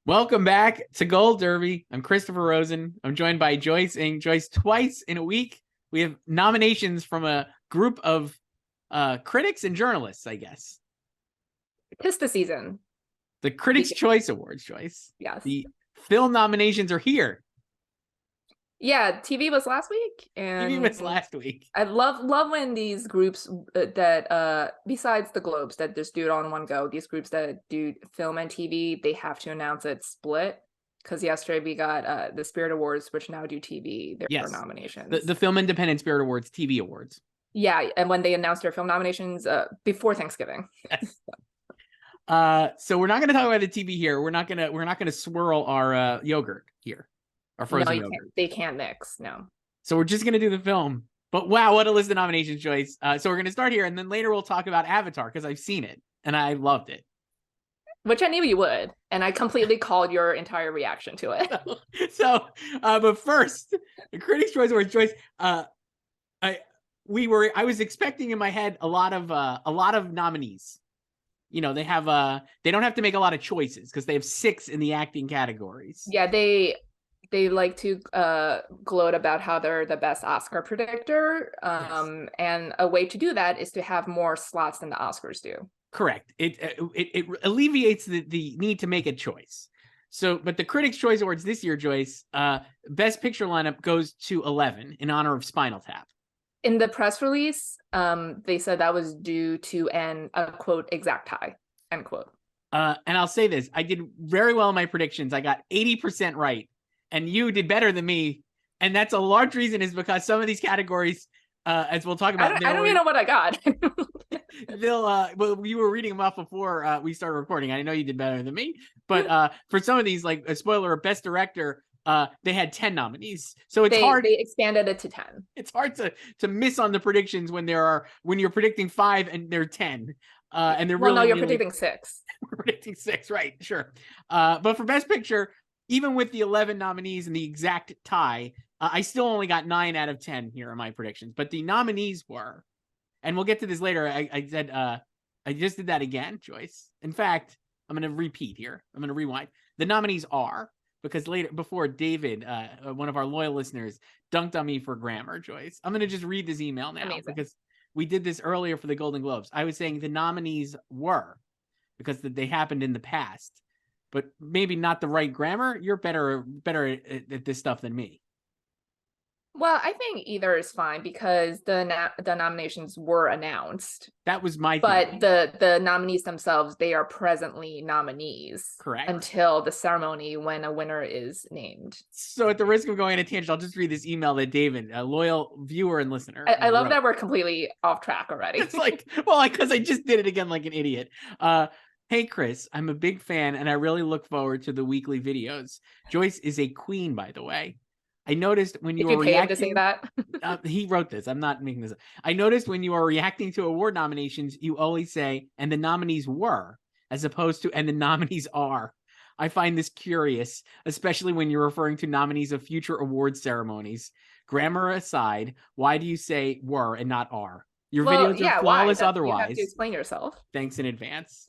Welcome back to Gold Derby. I'm Christopher Rosen. I'm joined by Joyce. And Joyce, twice in a week, we have nominations from a group of critics and journalists, I guess. Tis the season. The Critics' Choice Awards, Joyce. Yes. The film nominations are here. Yeah, TV was last week, and TV was last week. I love when these groups that besides the Globes that just do it all in one go, these groups that do film and TV, they have to announce it split. Because yesterday we got the Spirit Awards, which now do TV, their nominations. The Film Independent Spirit Awards, TV Awards. Yeah, and when they announced their film nominations before Thanksgiving. Yes. So we're not going to talk about the TV here. We're not gonna swirl our yogurt here. Our frozen yogurt. They can't mix. No. So we're just gonna do the film. But wow, what a list of nominations, Joyce. So we're gonna start here, and then later we'll talk about Avatar because I've seen it and I loved it. Which I knew you would, and I completely called your entire reaction to it. But first, the Critics' Choice Awards, Joyce. I was expecting in my head a lot of nominees. You know, they don't have to make a lot of choices because they have 6 in the acting categories. Yeah, they like to gloat about how they're the best Oscar predictor. Yes. And a way to do that is to have more slots than the Oscars do. Correct. It alleviates the need to make a choice. So, but the Critics' Choice Awards this year, Joyce, Best Picture lineup goes to 11 in honor of Spinal Tap. In the press release, they said that was due to a quote exact tie, end quote. And I'll say this: I did very well in my predictions. I got 80% right, and you did better than me. And that's a large reason is because some of these categories, as we'll talk about, I don't even know what I got. Well, you were reading them off before we started recording. I know you did better than me, but for some of these, like a spoiler, Best Director, they had 10 nominees, so it's hard. They expanded it to 10. It's hard to miss on the predictions when you're predicting 5 and they're 10. And they're you're predicting 6. We're predicting 6, right? Sure. But for Best Picture, even with the 11 nominees and the exact tie, I still only got 9 out of 10 here in my predictions. But the nominees were, and we'll get to this later. I said I just did that again, Joyce. In fact, I'm going to repeat here. I'm going to rewind. The nominees are, because before David, one of our loyal listeners, dunked on me for grammar, Joyce. I'm going to just read this email now. Amazing. Because we did this earlier for the Golden Globes. I was saying the nominees were, because they happened in the past, but maybe not the right grammar. You're better at this stuff than me. Well, I think either is fine because the nominations were announced. That was my thing. But the nominees themselves, they are presently nominees. Correct. Until the ceremony when a winner is named. So at the risk of going on a tangent, I'll just read this email that David, a loyal viewer and listener. I love that we're completely off track already. It's like, well, because I just did it again like an idiot. Hey, Chris, I'm a big fan and I really look forward to the weekly videos. Joyce is a queen, by the way. I noticed when you were reacting to say that. He wrote this. I'm not making this up. I noticed when you are reacting to award nominations, you always say, and the nominees were, as opposed to, and the nominees are. I find this curious, especially when you're referring to nominees of future award ceremonies. Grammar aside, why do you say were and not are? Your videos are flawless otherwise. You have to explain yourself. Thanks in advance.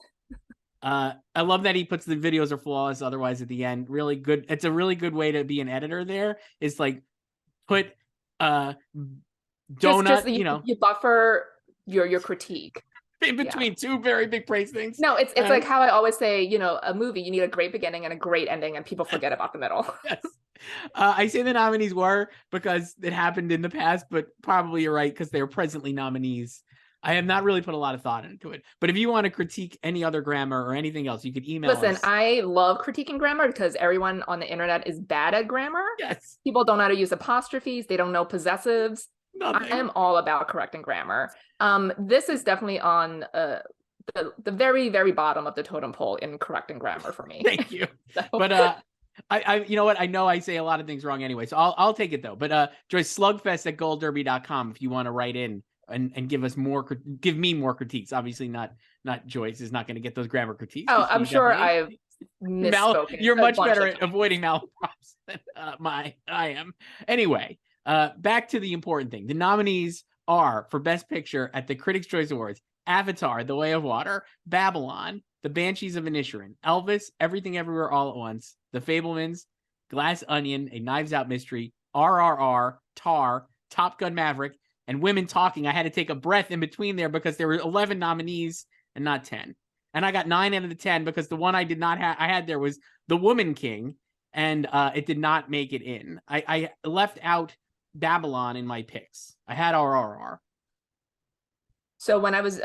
I love that he puts the videos are flawless otherwise at the end. Really good. It's a really good way to be an editor there. It's like put donut, you buffer your critique in between two very big praise things. No, it's like how I always say, a movie, you need a great beginning and a great ending, and people forget about the middle. Yes. I say the nominees were because it happened in the past, but probably you're right because they're presently nominees. I have not really put a lot of thought into it. But if you want to critique any other grammar or anything else, you could email us. Listen, I love critiquing grammar because everyone on the internet is bad at grammar. Yes. People don't know how to use apostrophes. They don't know possessives. Nothing. I am all about correcting grammar. This is definitely on the very, very bottom of the totem pole in correcting grammar for me. Thank you. So. But I you know what? I know I say a lot of things wrong anyway, so I'll take it though. But Joyce, slugfest@goldderby.com if you want to write in. And give me more critiques. Obviously, not Joyce is not going to get those grammar critiques. Oh, I'm sure I've misspoken. You're much better at avoiding malaprops than I am. Anyway, back to the important thing. The nominees are for Best Picture at the Critics' Choice Awards: Avatar: The Way of Water, Babylon, The Banshees of Inisherin, Elvis, Everything Everywhere All at Once, The Fablemans, Glass Onion, A Knives Out Mystery, RRR, Tar, Top Gun Maverick, and Women Talking. I had to take a breath in between there because there were 11 nominees and not 10. And I got 9 out of the 10 because the one I did not have, I had there was The Woman King, and it did not make it in. I left out Babylon in my picks. I had RRR. So when I was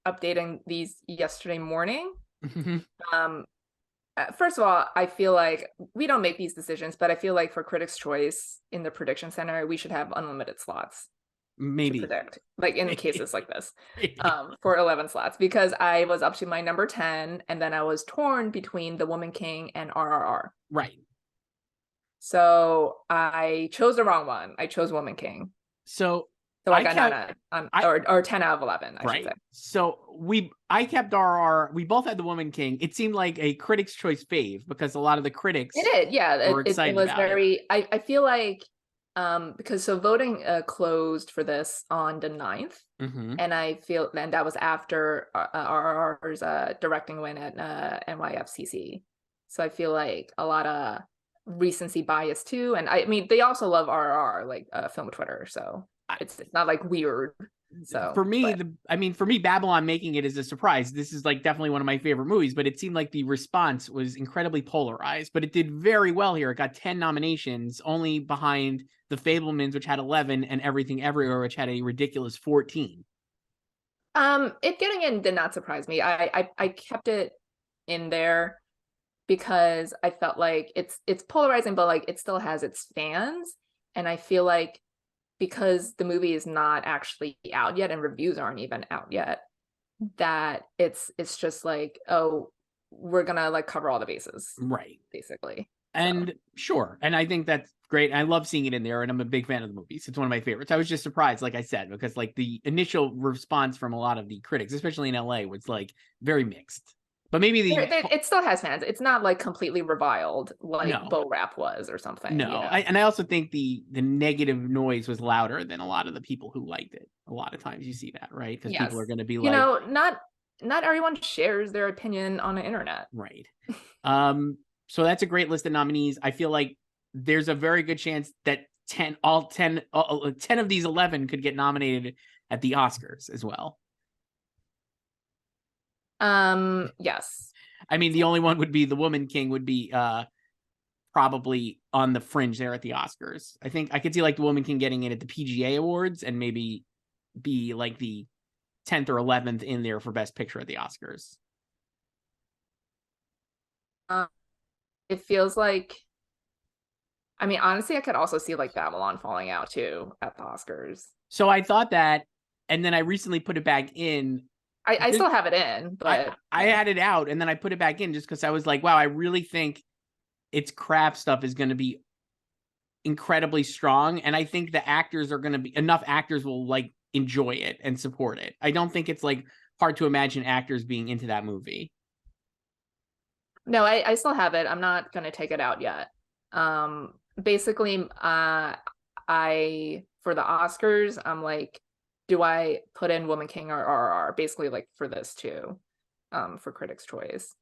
updating these yesterday morning, first of all, I feel like we don't make these decisions, but I feel like for Critics' Choice in the prediction center, we should have unlimited slots. Maybe to predict, like in cases like this, for 11 slots, because I was up to my number 10, and then I was torn between The Woman King and RRR. Right. So I chose the wrong one. I chose Woman King. So I got 9 or 10 out of 11, I should say. So I kept RR. We both had The Woman King. It seemed like a Critics' Choice fave because a lot of the critics it were excited was about very it. I feel like because voting closed for this on the 9th, and I feel and that was after RRR's directing win at NYFCC. So I feel like a lot of recency bias too, and I mean they also love RRR, like film Twitter, so it's not like weird. So for me, Babylon making it is a surprise. This is like definitely one of my favorite movies, but it seemed like the response was incredibly polarized, but it did very well here. It got 10 nominations, only behind The Fablemans, which had 11, and Everything Everywhere, which had a ridiculous 14. It getting in did not surprise me. I kept it in there because I felt like it's polarizing, but like it still has its fans, and I feel like because the movie is not actually out yet and reviews aren't even out yet, that it's just like, oh, we're gonna like cover all the bases, right, basically. And sure, and I think that's great. I love seeing it in there, and I'm a big fan of the movies. It's one of my favorites. I was just surprised, like I said, because like the initial response from a lot of the critics, especially in LA, was like very mixed. But maybe it still has fans. It's not like completely reviled like Bo Rap was or something. No, and I also think the negative noise was louder than a lot of the people who liked it. A lot of times you see that, right? Because people are going to be like, not everyone shares their opinion on the internet, right? So that's a great list of nominees. I feel like there's a very good chance that 10 of these 11 could get nominated at the Oscars as well. Yes. I mean, the only one would be The Woman King would be probably on the fringe there at the Oscars. I think I could see like The Woman King getting in at the PGA Awards and maybe be like the 10th or 11th in there for Best Picture at the Oscars. It feels like, I mean, honestly, I could also see like Babylon falling out too at the Oscars. So I thought that, and then I recently put it back in. I still have it in, but I had it out and then I put it back in just because I was like, wow, I really think its craft stuff is going to be incredibly strong. And I think the actors are going to be, enough actors will like enjoy it and support it. I don't think it's like hard to imagine actors being into that movie. No, I still have it. I'm not going to take it out yet. Basically, for the Oscars, I'm like, do I put in Woman King or RRR? Basically, like for this too, for Critics' Choice.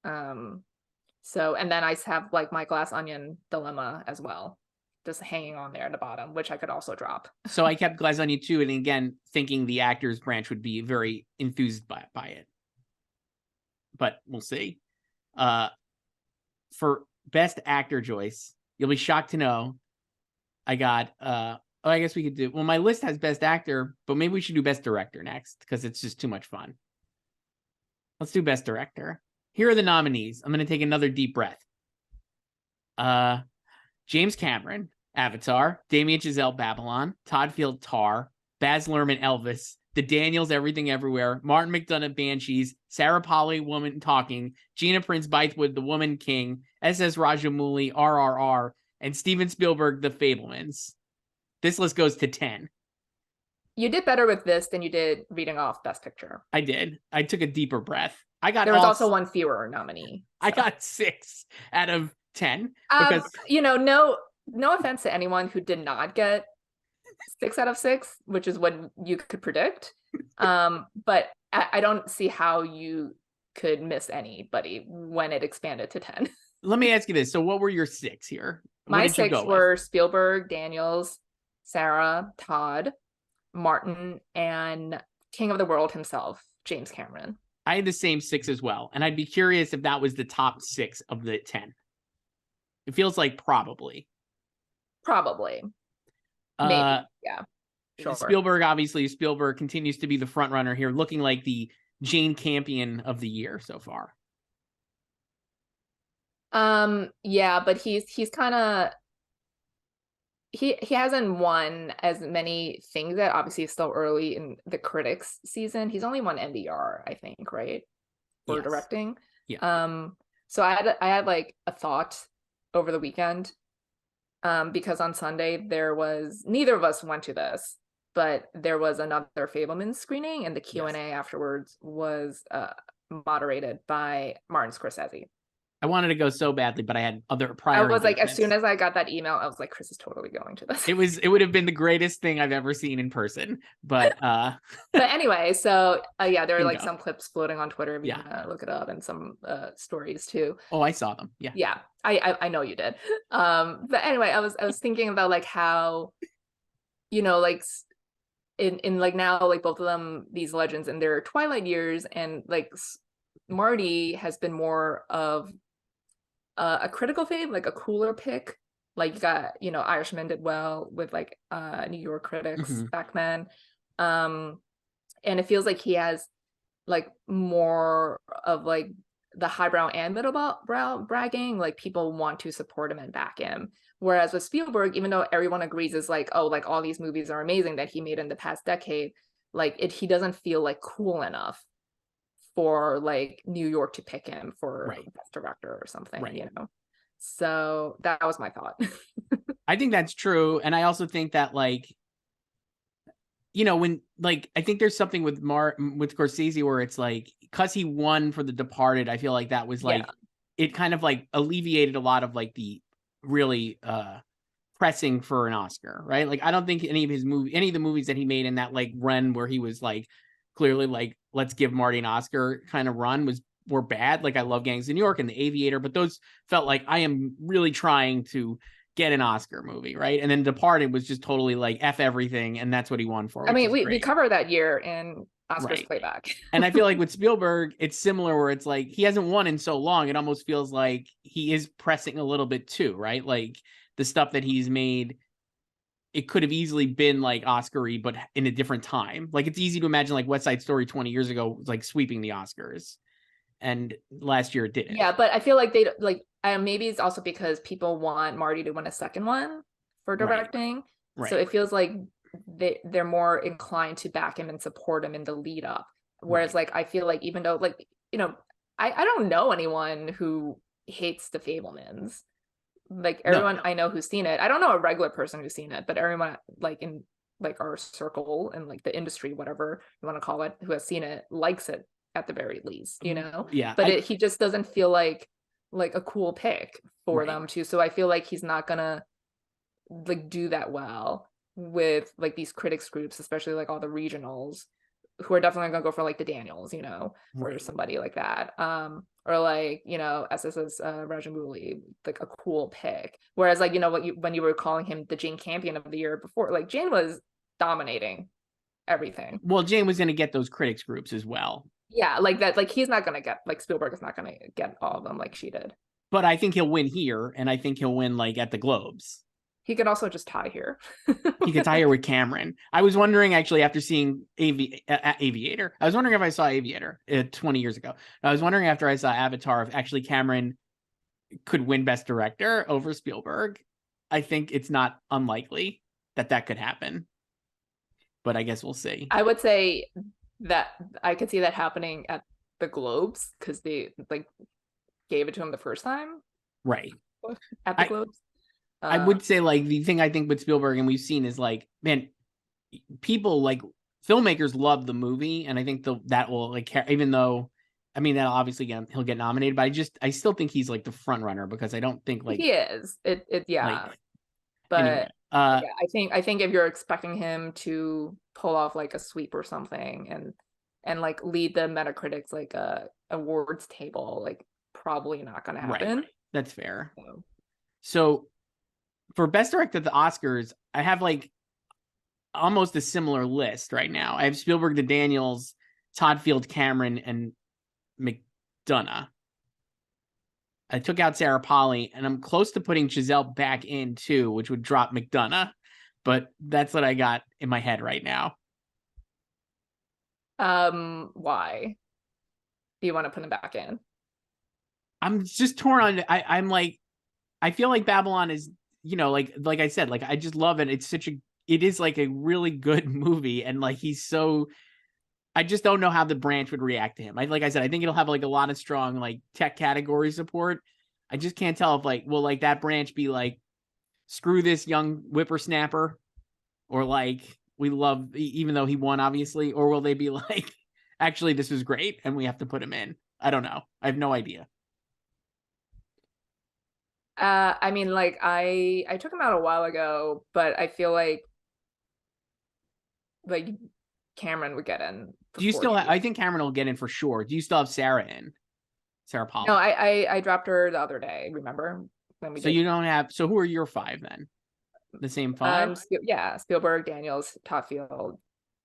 So, and then I have like my Glass Onion dilemma as well, just hanging on there at the bottom, which I could also drop. So I kept Glass Onion too, and again, thinking the actors branch would be very enthused by it. But we'll see. For Best Actor, Joyce, you'll be shocked to know I got I guess we could do, well, my list has Best Actor, but maybe we should do Best Director next because it's just too much fun. Let's do Best Director. Here are the nominees. I'm going to take another deep breath. James Cameron, Avatar, Damien Chazelle, Babylon, Todd Field, Tar, Baz Luhrmann, Elvis, The Daniels, Everything Everywhere, Martin McDonagh, Banshees, Sarah Polley, Woman Talking, Gina Prince Bythewood, The Woman King, S.S. Rajamouli, RRR, and Steven Spielberg, The Fablemans. This list goes to 10. You did better with this than you did reading off Best Picture. I did. I took a deeper breath. There was also one fewer nominee. So. I got 6 out of 10. Because no offense to anyone who did not get 6 out of 6, which is what you could predict. But I don't see how you could miss anybody when it expanded to 10. Let me ask you this. So what were your 6 here? What My did you 6 go were with? Spielberg, Daniels, Sarah, Todd, Martin, and King of the World himself, James Cameron. I had the same 6 as well. And I'd be curious if that was the top 6 of the 10. It feels like probably. Probably. Maybe. Yeah. Sure. Spielberg continues to be the front runner here, looking like the Jane Campion of the year so far. Yeah, but he's kind of he hasn't won as many things yet. Obviously, it's still early in the critics season. He's only won NDR, I think, right? For directing. Yeah. So I had like a thought over the weekend. Because on Sunday neither of us went to this, but there was another Fabelmans screening, and the Q&A afterwards was moderated by Martin Scorsese. I wanted to go so badly, but I had other prior. I was like, as soon as I got that email, I was like, Chris is totally going to this. It would have been the greatest thing I've ever seen in person. But but anyway, so yeah, there are like go. some clips floating on Twitter. If you look it up, and some stories too. Oh, I saw them. Yeah. Yeah, I know you did. But anyway, I was thinking about like how, like in like now, like both of them, these legends in their twilight years, and like Marty has been more of a critical fave, like a cooler pick. Like you got, Irishman did well with like New York critics back then. And it feels like he has like more of like the highbrow and middlebrow bragging, like people want to support him and back him. Whereas with Spielberg, even though everyone agrees is like, oh, like all these movies are amazing that he made in the past decade, like he doesn't feel like cool enough for like New York to pick him for best director or something, So that was my thought. I think that's true. And I also think that like, when like, I think there's something with Scorsese where it's like, because he won for The Departed, I feel like that was like, it kind of like alleviated a lot of like the really pressing for an Oscar, right? Like, I don't think any of the movies that he made in that like run where he was like, clearly like, let's give Marty an Oscar kind of run were bad. Like I love Gangs of New York and The Aviator, but those felt like I am really trying to get an Oscar movie, right? And then Departed was just totally like F everything, and that's what he won for. I mean, we covered that year in Oscars Playback. And I feel like with Spielberg, it's similar where it's like he hasn't won in so long. It almost feels like he is pressing a little bit too, right? Like the stuff that he's made, it could have easily been like Oscar-y, but in a different time. Like it's easy to imagine like West Side Story 20 years ago was like sweeping the Oscars, and last year it didn't. Yeah, but I feel like they like maybe it's also because people want Marty to win a second one for directing. Right. So it feels like they're more inclined to back him and support him in the lead up. Whereas like I feel like even though like I don't know anyone who hates the Fabelmans. Like everyone I know who's seen it. I don't know a regular person who's seen it, but everyone like in like our circle and like the industry, whatever you want to call it, who has seen it likes it at the very least, Yeah. But he just doesn't feel like a cool pick for them to. So I feel like he's not gonna like do that well with like these critics groups, especially like all the regionals, who are definitely gonna go for like the Daniels, or somebody like that. Or like, SS's Rajamouli, like a cool pick. Whereas like, when you were calling him the Jane Campion of the year before, like Jane was dominating everything. Well, Jane was going to get those critics groups as well. Yeah, like that, like he's not going to get, like Spielberg is not going to get all of them like she did. But I think he'll win here, and I think he'll win like at the Globes. He could also just tie here. He could tie here with Cameron. I was wondering actually after seeing Aviator. I was wondering if I saw Aviator 20 years ago. I was wondering after I saw Avatar if actually Cameron could win Best Director over Spielberg. I think it's not unlikely that could happen. But I guess we'll see. I would say that I could see that happening at the Globes because they like gave it to him the first time. Right. At the Globes. I would say like the thing I think with Spielberg and we've seen is like, man, people like filmmakers love the movie. And I think that will like, even though, I mean, that'll obviously he'll get nominated, but I still think he's like the front runner because I don't think like he is yeah. Like, but anyway, I think if you're expecting him to pull off like a sweep or something and like lead the Metacritic's like awards table. Like probably not gonna happen. Right. That's fair. So for best director at the Oscars, I have like almost a similar list right now. I have Spielberg, the Daniels, Todd Field, Cameron, and McDonough. I took out Sarah Polley, and I'm close to putting Giselle back in too, which would drop McDonough, but that's what I got in my head right now. Why do you want to put them back in? I'm just torn on. I'm like, I feel like Babylon is, like I said, like I just love it. It is like a really good movie, and like he's so. I just don't know how the branch would react to him. Like I said, I think it'll have like a lot of strong like tech category support. I just can't tell if like will like that branch be like screw this young whippersnapper, or like we love even though he won obviously, or will they be like actually this is great and we have to put him in? I don't know. I have no idea. I mean, like I took him out a while ago, but I feel like Cameron would get in. Do you still I think Cameron will get in for sure. Do you still have Sarah in? Sarah Polley. No, I dropped her the other day, remember? When we so you don't have, so who are your five then? The same five? Yeah, Spielberg, Daniels, Todd Field,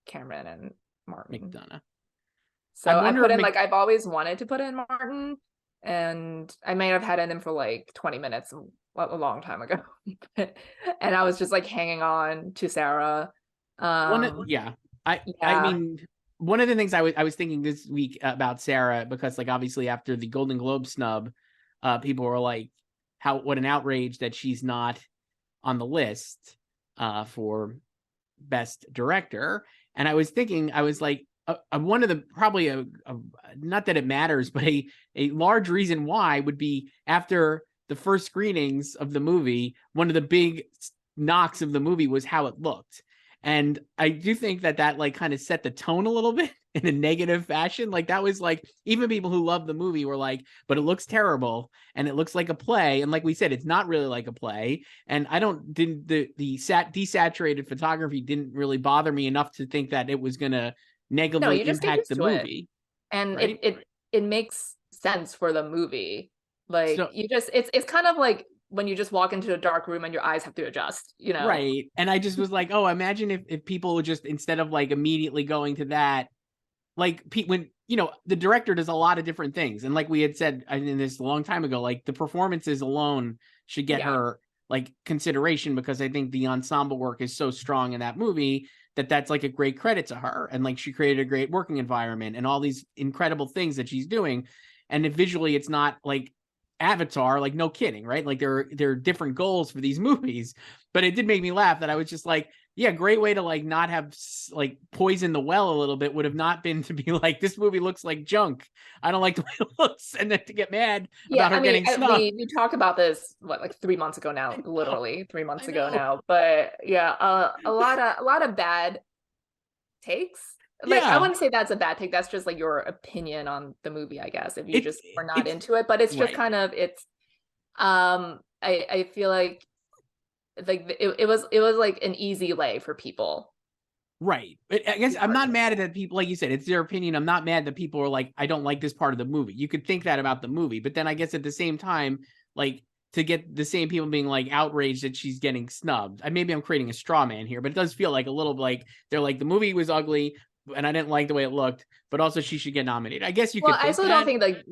Cameron, and Martin. McDonough. So I put in like I've always wanted to put in Martin, and I may have had in for like 20 minutes a long time ago. And I was just like hanging on to Sarah. I mean, one of the things I was thinking this week about Sarah, because like obviously after the Golden Globe snub, people were like, what an outrage that she's not on the list for best director. And I was thinking, I was like, one of the probably not that it matters, but a large reason why would be after the first screenings of the movie, one of the big knocks of the movie was how it looked. And I do think that like kind of set the tone a little bit in a negative fashion. Like that was like, even people who love the movie were like, but it looks terrible and it looks like a play. And like we said, it's not really like a play. And the desaturated photography didn't really bother me enough to think that it was going to negatively impact the movie. And right? it makes sense for the movie. Like it's kind of like when you just walk into a dark room and your eyes have to adjust, Right. And I just was like, oh, imagine if people would just, instead of like immediately going to that, like when, the director does a lot of different things. And like we had said in this a long time ago, like the performances alone should get her like consideration, because I think the ensemble work is so strong in that movie that's like a great credit to her. And like she created a great working environment and all these incredible things that she's doing. And if visually it's not like Avatar, like no kidding, right? Like there are different goals for these movies, but it did make me laugh that I was just like, yeah, great way to like not have like poison the well a little bit would have not been to be like, this movie looks like junk. I don't like the way it looks, and then to get mad about her getting snubbed. We talked about this like 3 months ago now, literally 3 months ago now. But yeah, a lot of bad takes. Like I wouldn't say that's a bad take. That's just like your opinion on the movie, I guess, if you just were not into it. But it's just kind of I feel like it was like an easy lay for people. Right. But I guess I'm not mad at people, like you said, it's their opinion. I'm not mad that people are like, I don't like this part of the movie. You could think that about the movie, but then I guess at the same time, like to get the same people being like outraged that she's getting snubbed. Maybe I'm creating a straw man here, but it does feel like a little like they're like the movie was ugly and I didn't like the way it looked, but also she should get nominated. I guess you could. I also don't think like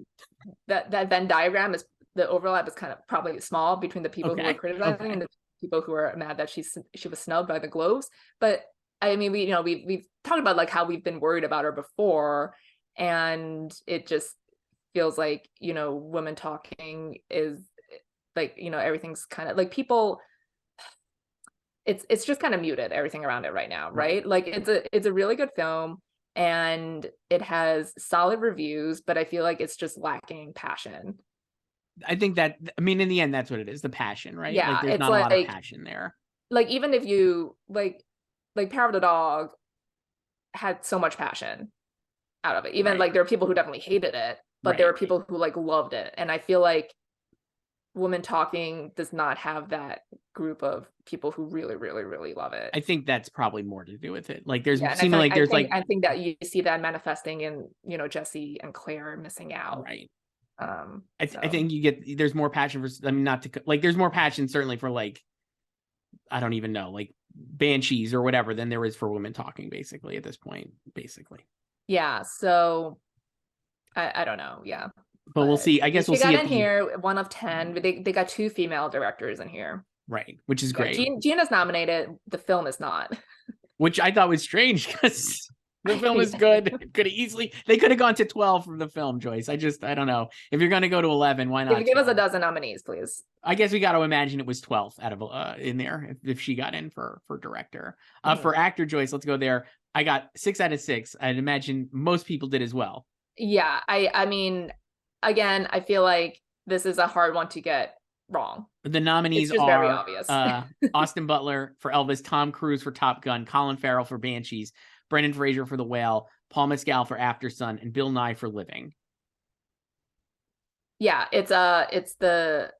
that Venn diagram is, the overlap is kind of probably small between the people who are criticizing and the people who are mad that she was snubbed by the Globes. But I mean, we've talked about like how we've been worried about her before, and it just feels like women talking is like everything's kind of like people. It's just kind of muted, everything around it right now, right? Like it's a really good film and it has solid reviews, but I feel like it's just lacking passion. I think that, I mean, in the end, that's what it is, the passion, right? Yeah, like there's not a lot of passion there. Like even if you like Power of the Dog had so much passion out of it. Even like there are people who definitely hated it, but there were people who like loved it. And I feel like Women Talking does not have that group of people who really, really, really love it. I think that's probably more to do with it. Like there's Yeah, and seemingly like there's I think that you see that manifesting in, you know, Jesse and Claire missing out. right. I think you get there's more passion for, I mean, not to like there's more passion certainly for like, I don't even know, like Banshees or whatever than there is for Women Talking basically at this point, basically. Yeah, so I don't know, yeah. But we'll see. I guess we'll see. Got in here 1 of 10. They got 2 female directors in here. Right, which is great. Gina's nominated. The film is not. Which I thought was strange because the film is good. They could have gone to 12 from the film, Joyce. I don't know. If you're going to go to 11, why not? Give us a dozen nominees, please. I guess we got to imagine it was 12th out of in there if she got in for director. For actor, Joyce, let's go there. I got 6 out of 6. I'd imagine most people did as well. Yeah, I mean, again, I feel like this is a hard one to get wrong. The nominees are very obvious. Austin Butler for Elvis, Tom Cruise for Top Gun, Colin Farrell for Banshees, Brendan Fraser for The Whale, Paul Mescal for After Sun, and Bill Nye for Living. Yeah, it's the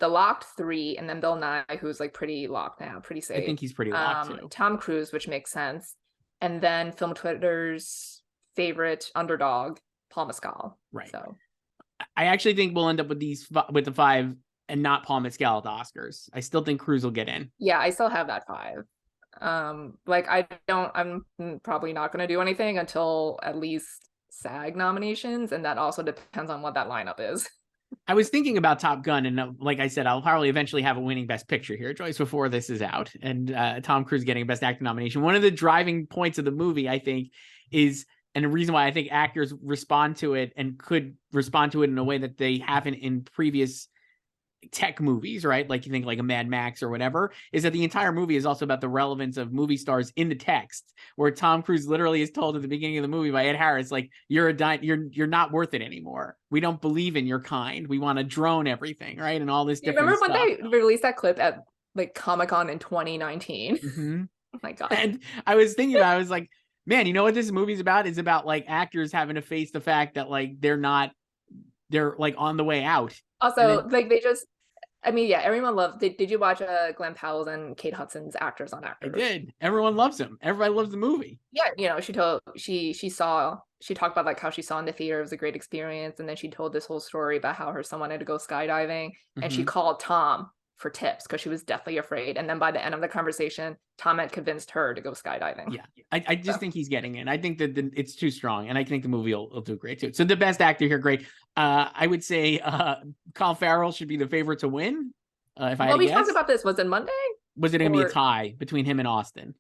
locked 3, and then Bill Nye, who's like pretty locked now, pretty safe. I think he's pretty locked too. Tom Cruise, which makes sense, and then Film Twitter's favorite underdog, Paul Mescal. Right. So I actually think we'll end up with the 5 and not Paul Mescal at the Oscars. I still think Cruise will get in. Yeah, I still have that 5. Like I'm probably not going to do anything until at least SAG nominations, and that also depends on what that lineup is. I was thinking about Top Gun, and like I said, I'll probably eventually have a winning Best Picture here, Joyce, before this is out, and Tom Cruise getting a Best Actor nomination. One of the driving points of the movie, I think, is, and the reason why I think actors respond to it and could respond to it in a way that they haven't in previous tech movies, right? Like you think like a Mad Max or whatever, is that the entire movie is also about the relevance of movie stars in the text, where Tom Cruise literally is told at the beginning of the movie by Ed Harris, like, you're not worth it anymore. We don't believe in your kind. We want to drone everything, right? And all this different stuff. Remember when they released that clip at like Comic-Con in 2019? Mm-hmm. Oh my God. And I was thinking about it, I was like, man, you know what this movie's about? It's about like actors having to face the fact that like they're like on the way out. Also, like I mean, yeah, everyone loved. Did you watch Glenn Powell's and Kate Hudson's Actors on Actors? I did. Everyone loves him. Everybody loves the movie. Yeah, you know, she talked about like how she saw in the theater. It was a great experience, and then she told this whole story about how her son wanted to go skydiving, and she called Tom for tips because she was deathly afraid. And then by the end of the conversation, Tom had convinced her to go skydiving. Yeah, I just think he's getting in. I think that it's too strong, and I think the movie will do great too. So the Best Actor here, great. I would say Colin Farrell should be the favorite to win. If I had to guess. Talked about this. Was it Monday? Was it going to be a tie between him and Austin?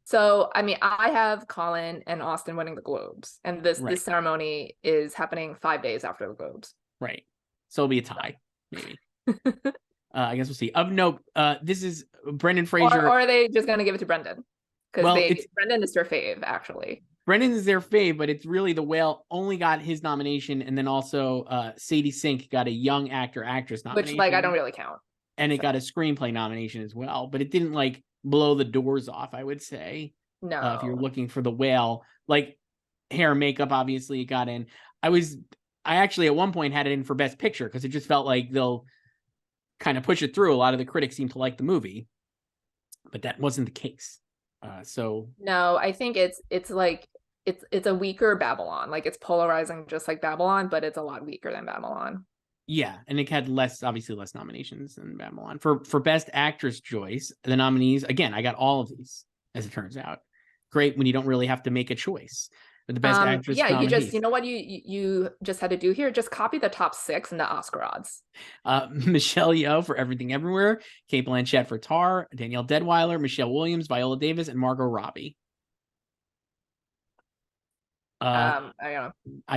So, I mean, I have Colin and Austin winning the Globes, and this ceremony is happening 5 days after the Globes. Right. So it'll be a tie, maybe. I guess we'll see. Of note, this is Brendan Fraser. Or are they just going to give it to Brendan? Because Brendan is their fave, actually. Brendan is their fave, but it's really The Whale only got his nomination, and then also Sadie Sink got a Young Actress nomination. Which, like, I don't really count. And it got a screenplay nomination as well, but it didn't, like, blow the doors off, I would say. No. If you're looking for The Whale. Like, hair and makeup, obviously, it got in. I actually, at one point, had it in for Best Picture, because it just felt like they'll kind of push it through. A lot of the critics seem to like the movie, but that wasn't the case. No, I think it's like it's a weaker Babylon. Like, it's polarizing just like Babylon, but it's a lot weaker than Babylon. Yeah, and it had obviously less nominations than Babylon. For Best Actress, Joyce, the nominees, again, I got all of these, as it turns out. Great when you don't really have to make a choice. But the Best Actress nominees. You know what you just had to do here? Just copy the top 6 and the Oscar odds. Michelle Yeoh for Everything Everywhere, Cate Blanchett for Tar, Danielle Deadwyler, Michelle Williams, Viola Davis, and Margot Robbie. I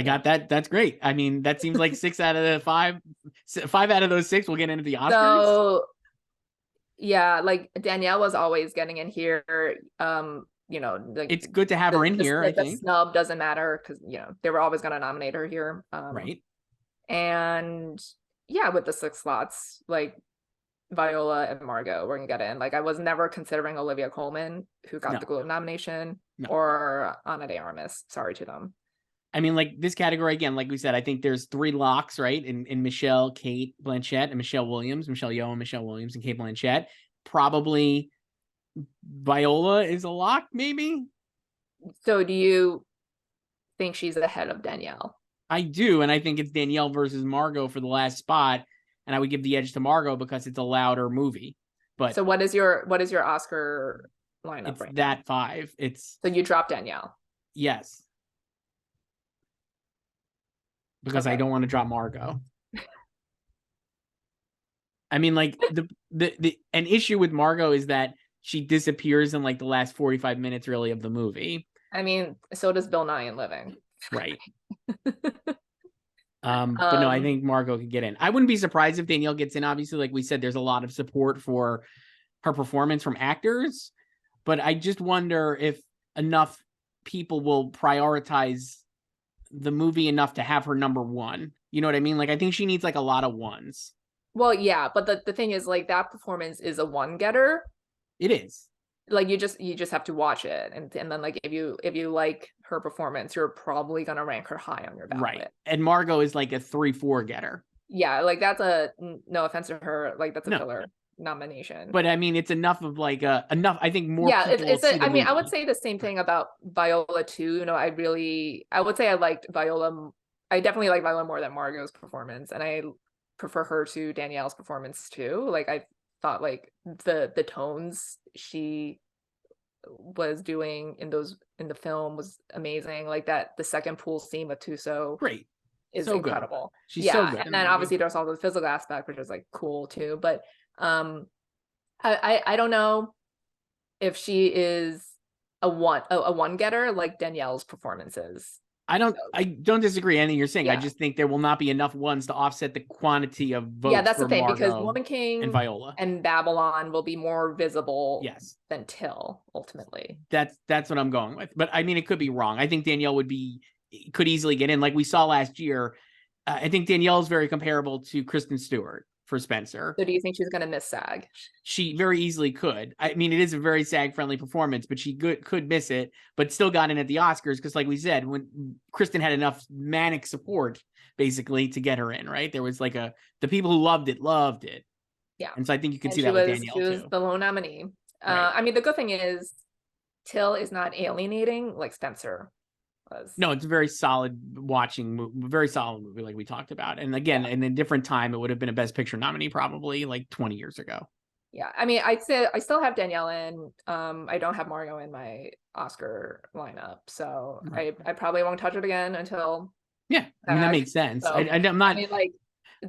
got that. That's great. I mean, that seems like 6 out of the 5 out of those 6 will get into the Oscars. So, yeah, like Danielle was always getting in here. You know, it's good to have her in here. I think the snub doesn't matter because, you know, they were always going to nominate her here. Right. And yeah, with the 6 slots, like Viola and Margot were going to get in. Like, I was never considering Olivia Colman, who got the Globe nomination, or Ana de Armas. Sorry to them. I mean, like this category again, like we said, I think there's 3 locks, right? In Michelle, Kate Blanchett, and Michelle Williams, Michelle Yeoh, and Michelle Williams, and Kate Blanchett. Probably Viola is a lock, maybe. So do you think she's ahead of Danielle? I do, and I think it's Danielle versus Margot for the last spot, and I would give the edge to Margot because it's a louder movie. But so what is your Oscar lineup it's right that now? 5. It's So you drop Danielle. yes. Because I don't want to drop Margot. I mean, like an issue with Margot is that she disappears in like the last 45 minutes really of the movie. I mean, so does Bill Nye in Living. Right. But no, I think Margot could get in. I wouldn't be surprised if Danielle gets in. Obviously, like we said, there's a lot of support for her performance from actors, but I just wonder if enough people will prioritize the movie enough to have her number 1. You know what I mean? Like, I think she needs like a lot of ones. Well, yeah, but the thing is, like, that performance is a one getter. It is. Like you just have to watch it, and then like if you like her performance, you're probably gonna rank her high on your ballot. Right. And Margot is like a 3-4 getter. Yeah, like that's no offense to her, like that's a filler nomination. But I mean, it's enough of like enough. I think more. Yeah, people it's will see the I mean, movie. I would say the same thing about Viola too. You know, I would say I liked Viola. I definitely like Viola more than Margot's performance, and I prefer her to Danielle's performance too. Like I thought like the tones she was doing in the film was amazing. Like that the second pool scene with Tuso great is so incredible. Good. She's so good. And then obviously there's all the physical aspect, which is like cool too. But I don't know if she is a one getter like Danielle's performances. I don't disagree anything you're saying. Yeah. I just think there will not be enough ones to offset the quantity of votes. Yeah, that's the thing, Margot because Woman King and Viola and Babylon will be more visible yes. than Till ultimately. That's what I'm going with. But I mean, it could be wrong. I think Danielle could easily get in. Like we saw last year. I think Danielle is very comparable to Kristen Stewart for Spencer. So do you think she's going to miss SAG? She very easily could. I mean, it is a very SAG-friendly performance, but she could miss it, but still got in at the Oscars because, like we said, when Kristen had enough manic support, basically, to get her in, right? There was like the people who loved it. Yeah. And so I think you can see that with Danielle, she was the lone nominee. Right. I mean, the good thing is Till is not alienating like Spencer was. No, it's a very solid very solid movie, like we talked about. And again, in a different time, it would have been a Best Picture nominee probably like 20 years ago. Yeah, I mean, I'd say I still have Danielle in. I don't have Margot in my Oscar lineup, so right. I probably won't touch it again until. Yeah, I mean that makes sense. So, I'm not. I mean, like,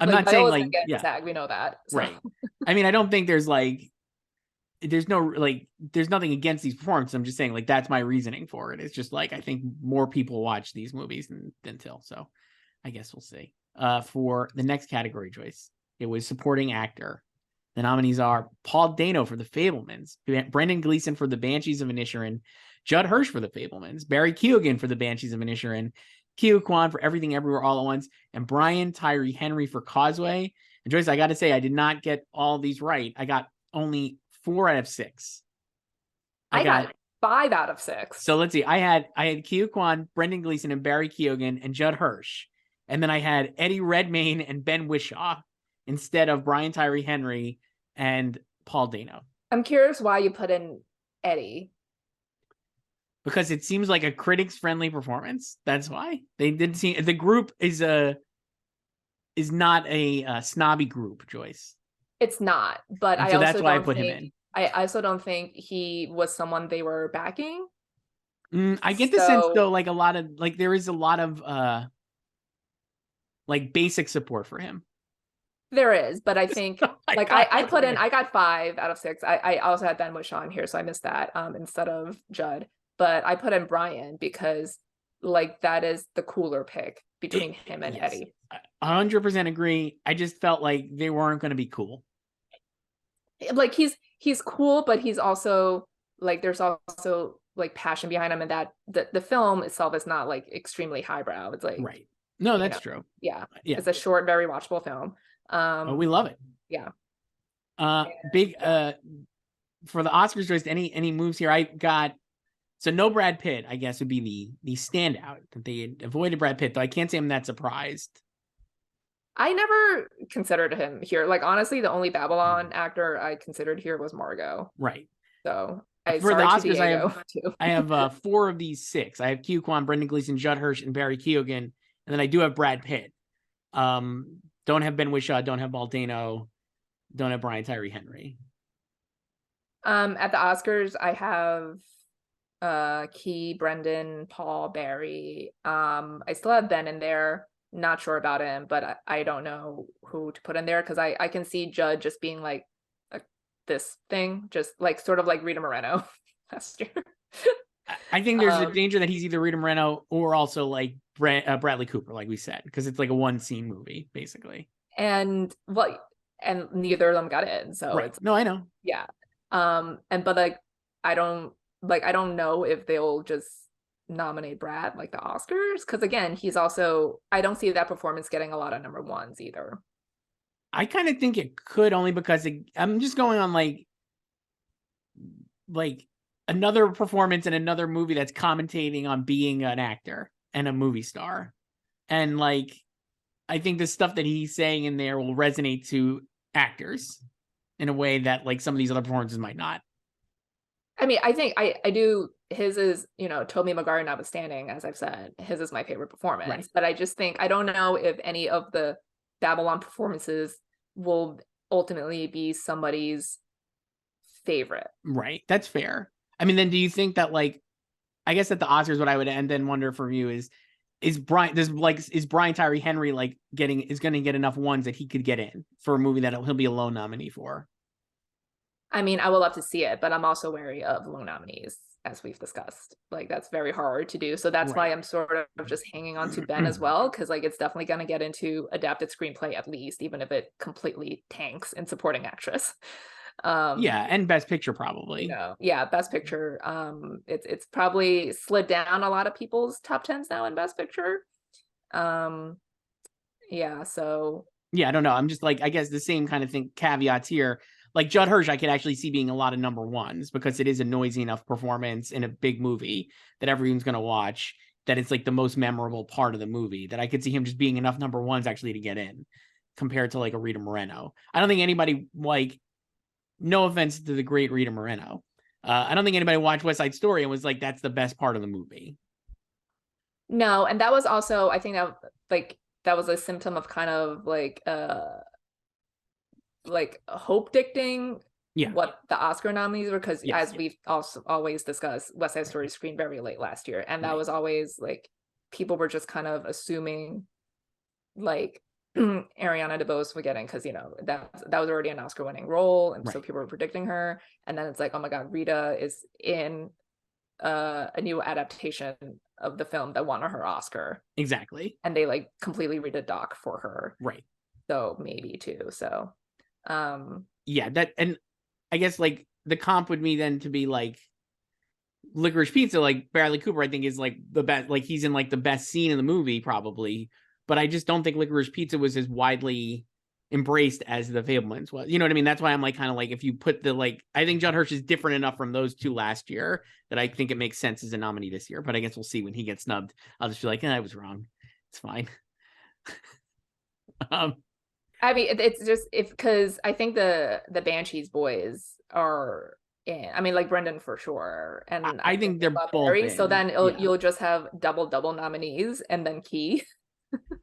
I'm not saying like SAG, we know that, so. Right. I mean, I don't think there's nothing against these performances. I'm just saying like that's my reasoning for it. It's just like I think more people watch these movies than Till. So I guess we'll see. For the next category, Joyce, it was supporting actor. The nominees are Paul Dano for The Fabelmans, Brendan Gleeson for The Banshees of Inisherin, Judd Hirsch for The Fabelmans, Barry Keoghan for The Banshees of Inisherin, Keo Kwan for Everything Everywhere All at Once, and Brian Tyree Henry for Causeway. And Joyce, I got to say, I did not get all these right. I got only 4 out of 6. I got 5 out of 6. So let's see. I had Keo Kwan, Brendan Gleeson, and Barry Keoghan, and Judd Hirsch. And then I had Eddie Redmayne and Ben Whishaw instead of Brian Tyree Henry and Paul Dano. I'm curious why you put in Eddie. Because it seems like a critics-friendly performance. That's why. They didn't see the group is not a snobby group, Joyce. It's not, but so that's why I put him in. I also don't think he was someone they were backing. I get the sense though, like a lot of like there is a lot of like basic support for him. There is, but I think like I put in, I got 5 out of 6. I also had Ben Whishaw in here, so I missed that instead of Judd. But I put in Brian because like that is the cooler pick between him and Eddie. 100% agree. I just felt like they weren't going to be cool. Like he's cool, but he's also like there's also like passion behind him, and that the film itself is not like extremely highbrow. It's like right. No, that's true. Yeah. It's a short, very watchable film. We love it. Yeah. Big for the Oscars, Joyce, any moves here? I got So no Brad Pitt, I guess, would be the standout that they avoided Brad Pitt. Though I can't say I'm that surprised. I never considered him here. Like, honestly, the only Babylon actor I considered here was Margot. Right. So For the sorry to Oscars, Diego too. I have 4 of these 6. I have Q Kwan, Brendan Gleeson, Judd Hirsch, and Barry Keoghan, and then I do have Brad Pitt. Don't have Ben Whishaw, don't have Baldano, don't have Brian Tyree Henry. At the Oscars, I have Key, Brendan, Paul, Barry. I still have Ben in there. Not sure about him, but I don't know who to put in there because I can see Judd just being like this thing, just like sort of like Rita Moreno last year. I think there's a danger that he's either Rita Moreno or also like Bradley Cooper, like we said, because it's like a 1-scene movie, basically. And neither of them got in. So right. No, I know. Yeah. But like I don't know if they'll just nominate Brad like the Oscars, because again, he's also, I don't see that performance getting a lot of number ones either. I kind of think it could, only because I'm just going on like another performance in another movie that's commentating on being an actor and a movie star. And like, I think the stuff that he's saying in there will resonate to actors in a way that like some of these other performances might not. I mean, I think I do. His is, Tobey Maguire notwithstanding, as I've said, his is my favorite performance. Right. But I just think, I don't know if any of the Babylon performances will ultimately be somebody's favorite. Right. That's fair. I mean, then do you think that like, I guess at the Oscars, what I would end then wonder from you is Brian Tyree Henry like is going to get enough ones that he could get in for a movie that he'll be a lone nominee for? I mean, I would love to see it, but I'm also wary of lone nominees, as we've discussed. Like, that's very hard to do. So that's why I'm sort of just hanging on to Ben as well, because like it's definitely going to get into adapted screenplay at least, even if it completely tanks in supporting actress. Yeah, and Best Picture probably. Yeah, Best Picture. It's probably slid down a lot of people's top 10s now in Best Picture. Yeah, so yeah, I don't know. I'm just like, I guess the same kind of thing, caveats here. Like Judd Hirsch, I could actually see being a lot of number ones because it is a noisy enough performance in a big movie that everyone's going to watch, that it's like the most memorable part of the movie, that I could see him just being enough number ones actually to get in compared to like a Rita Moreno. I don't think anybody, like, no offense to the great Rita Moreno, I don't think anybody watched West Side Story and was like, that's the best part of the movie. No, and that was also, I think that was a symptom of kind of like hope dictating what the Oscar nominees were, because as we've also always discussed, West Side Story screened very late last year, and that was always like people were just kind of assuming like Ariana DeBose would get in because that was already an Oscar winning role, and so people were predicting her, and then it's like, oh my god, Rita is in a new adaptation of the film that won her Oscar, exactly, and they like completely redid doc for her, right? So maybe too. So yeah, that, and I guess like the comp would be then to be like Licorice Pizza, like Bradley Cooper I think is like the best, like he's in like the best scene in the movie probably, but I just don't think Licorice Pizza was as widely embraced as The Fabelmans was. You know what I mean? That's why I'm like kind of like, if you put the like, I think Judd Hirsch is different enough from those two last year that I think it makes sense as a nominee this year, but I guess we'll see when he gets snubbed. I'll just be like, I was wrong. It's fine. I mean, it's just because I think the Banshees boys are in. I mean, like Brendan for sure, and I think they're both in. So then you'll just have double nominees, and then Key.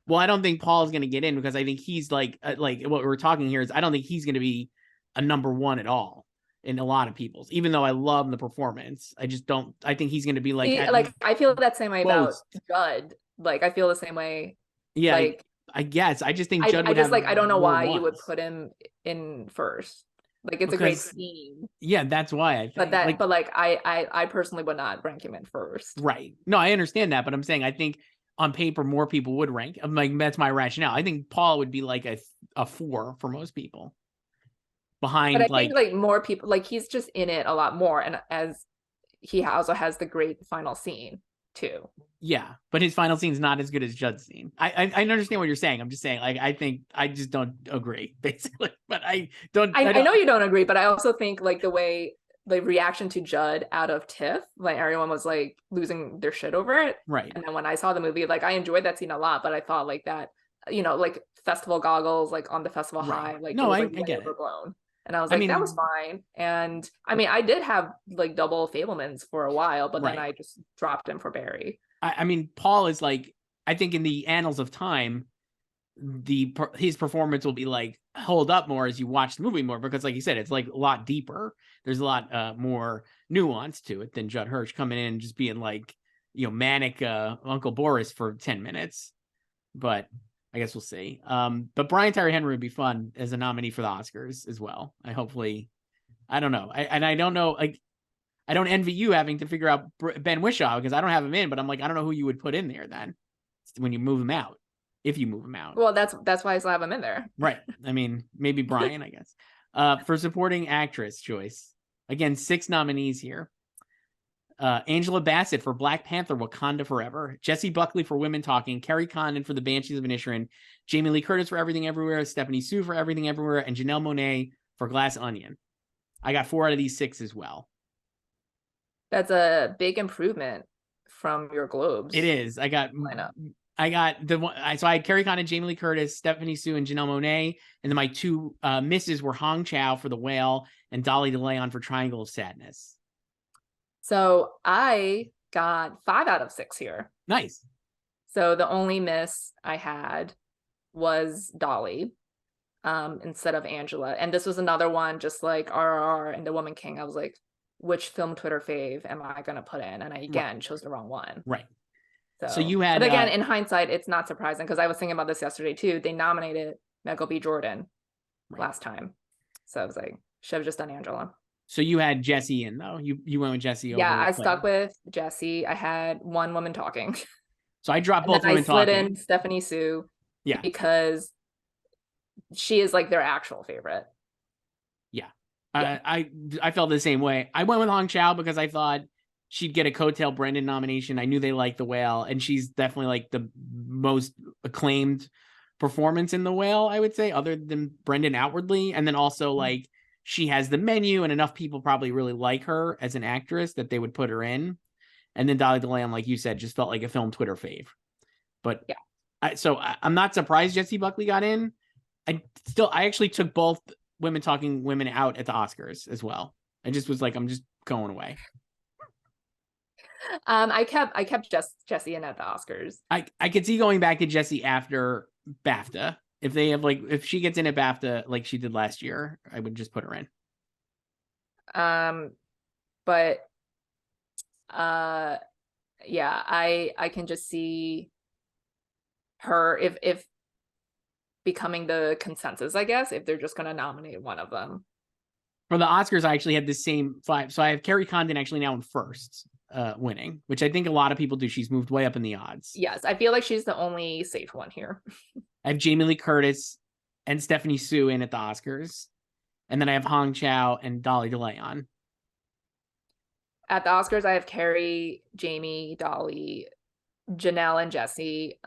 Well, I don't think Paul's going to get in because I think he's like what we're talking here is I don't think he's going to be a number one at all in a lot of people's. Even though I love the performance, I just don't. I think he's going to be like I feel that same way about Judd. Like I feel the same way. Yeah. Like, I guess I just think Judd would have I don't know why you would put him in first. Like it's a great scene. Yeah, that's why I think. But I personally would not rank him in first. Right. No, I understand that, but I'm saying I think on paper more people would rank. I'm like, that's my rationale. I think Paul would be like a 4 for most people. Behind, but I think like more people, like he's just in it a lot more, and as he also has the great final scene too. Yeah, but his final scene's not as good as Judd's scene. I understand what you're saying. I'm just saying, like, I think I just don't agree, basically. But I know you don't agree, but I also think like the way like reaction to Judd out of TIFF, like everyone was like losing their shit over it. Right. And then when I saw the movie, like I enjoyed that scene a lot, but I thought like that, like festival goggles, like on the festival high, like no, it was I like way get it. overblown. And I was like, that was fine. And I mean, I did have like double Fablemans for a while, but then I just dropped him for Barry. I mean, Paul is like, I think in the annals of time, his performance will be like hold up more as you watch the movie more, because like you said, it's like a lot deeper. There's a lot more nuance to it than Judd Hirsch coming in and just being like, manic Uncle Boris for 10 minutes. But I guess we'll see. But Brian Tyree Henry would be fun as a nominee for the Oscars as well. I don't know. I don't know, like, I don't envy you having to figure out Ben Whishaw, because I don't have him in, but I'm like, I don't know who you would put in there then when you move him out. If you move him out. Well, that's why I still have him in there. Right. I mean, maybe Brian, I guess. For supporting actress, Joyce. Again, 6 nominees here. Angela Bassett for Black Panther, Wakanda Forever. Jessie Buckley for Women Talking. Kerry Condon for The Banshees of Inisherin. Jamie Lee Curtis for Everything Everywhere. Stephanie Sue for Everything Everywhere. And Janelle Monáe for Glass Onion. I got 4 out of these 6 as well. That's a big improvement from your Globes. It is. I got the one. So I had Kerry Condon, Jamie Lee Curtis, Stephanie Sue, and Janelle Monáe. And then my 2 misses were Hong Chow for The Whale and Dolly DeLeon for Triangle of Sadness. So I got 5 out of 6 here. Nice. So the only miss I had was Dolly instead of Angela. And this was another one, just like RRR and The Woman King. I was like, which film Twitter fave am I going to put in? And I, again, chose the wrong one. Right. So you had, but again, in hindsight, it's not surprising, because I was thinking about this yesterday too. They nominated Michael B. Jordan last time. So I was like, should have just done Angela. So you had Jessie in, though. You went with Jessie over. Yeah, I stuck with Jessie. I had one woman talking. So I dropped both women talking. I slid in Stephanie Sue. Yeah. Because she is like their actual favorite. Yeah. I felt the same way. I went with Hong Chow because I thought she'd get a coattail Brendan nomination. I knew they liked The Whale, and she's definitely like the most acclaimed performance in The Whale, I would say, other than Brendan outwardly. And then also like she has the menu, and enough people probably really like her as an actress that they would put her in. And then Dolly DeLeon, like you said, just felt like a film Twitter fave. But yeah, I'm not surprised Jessie Buckley got in. I actually took both women talking women out at the Oscars as well. I just was like, I'm just going away. I kept Jessie in at the Oscars. I could see going back to Jessie after BAFTA. If they have if she gets in at BAFTA like she did last year, I would just put her in. But yeah, I can just see her if becoming the consensus, I guess, if they're just going to nominate one of them. For the Oscars, I actually had the same 5. So I have Kerry Condon actually now in first, winning, which I think a lot of people do. She's moved way up in the odds. Yes, I feel like she's the only safe one here. I have Jamie Lee Curtis and Stephanie Sue in at the Oscars. And then I have Hong Chow and Dolly DeLeon. At the Oscars, I have Kerry, Jamie, Dolly, Janelle, and Jessie.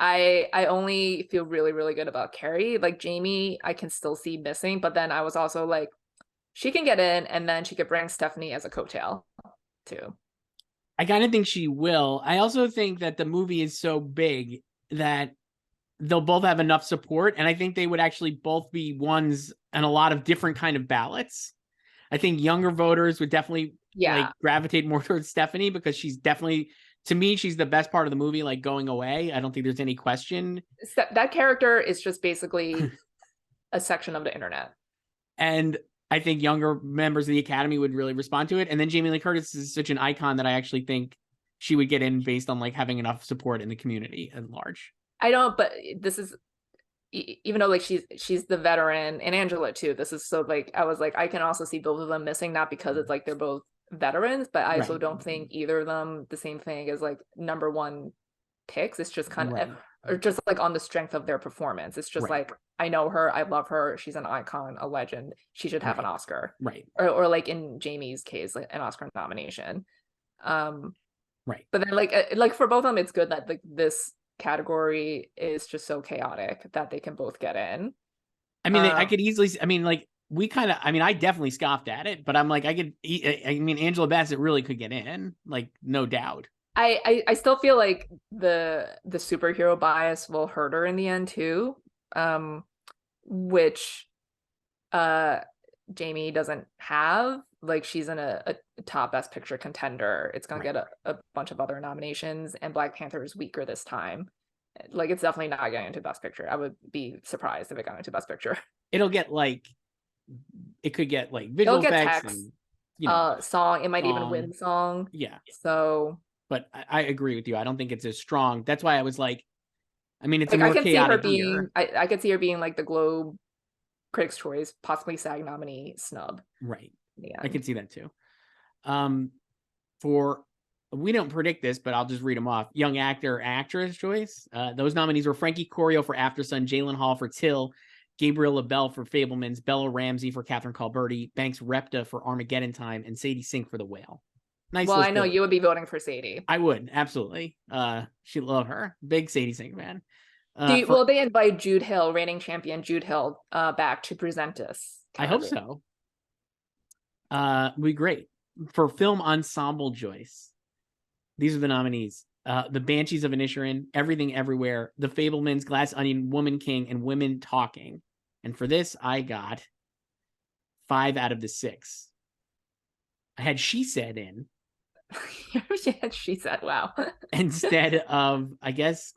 I only feel really, really good about Kerry. Like Jamie, I can still see missing, but then I was also like, she can get in, and then she could bring Stephanie as a coattail too. I kind of think she will. I also think that the movie is so big that they'll both have enough support, and I think they would actually both be ones on a lot of different kind of ballots. I think younger voters would definitely gravitate more towards Stephanie, because she's definitely, to me, she's the best part of the movie, like going away. I don't think there's any question. That character is just basically a section of the internet. And I think younger members of the Academy would really respond to it. And then Jamie Lee Curtis is such an icon that I actually think she would get in based on like having enough support in the community at large. I don't, but this is, even though like she's the veteran, and Angela too, this is so like, I was like, I can also see both of them missing, not because it's like they're both veterans, but I also don't think either of them the same thing as like number one picks. It's just kind of or just like on the strength of their performance. It's just like, I know her, I love her, she's an icon, a legend, she should have an Oscar, or like in Jamie's case, like an Oscar nomination. But then like for both of them, it's good that like this category is just so chaotic that they can both get in. I mean, I could easily, I mean, like I mean, I definitely scoffed at it, but I'm like, I mean, Angela Bassett really could get in, like, no doubt. I still feel like the superhero bias will hurt her in the end too, which Jamie doesn't have. Like, she's in a top Best Picture contender. It's gonna Right. get a bunch of other nominations, and Black Panther is weaker this time. Like, it's definitely not getting into Best Picture. I would be surprised if it got into Best Picture. It'll get like, it could get like It'll visual get effects text, and, you know, song. It might even song. win song. Yeah. So, But I agree with you. I don't think it's as strong. That's why I was like, I mean, it's a like, I more could see her chaotic being, year. I could see her being like the Globe Critics' Choice, possibly SAG nominee, snub. Right. Yeah, I can see that too. For, we don't predict this, but I'll just read them off. Young actor, actress choice. Those nominees were Frankie Corio for After Sun, Jalen Hall for Till, Gabriel LaBelle for Fablemans, Bella Ramsey for Catherine Colberti, Banks Repta for Armageddon Time, and Sadie Sink for The Whale. Nice. well, I know you would be voting for Sadie. I would, absolutely. She love her. Big Sadie Sink fan. Will they invite Jude Hill, reigning champion Jude Hill, back to present this? I hope so. Would be great. For film ensemble, Joyce, these are the nominees. The Banshees of Inisherin, Everything Everywhere, The Fablemans, Glass Onion, Woman King, and Women Talking. And for this, I got 5 out of the 6. I had She Said in. She said, wow. Instead of, I guess,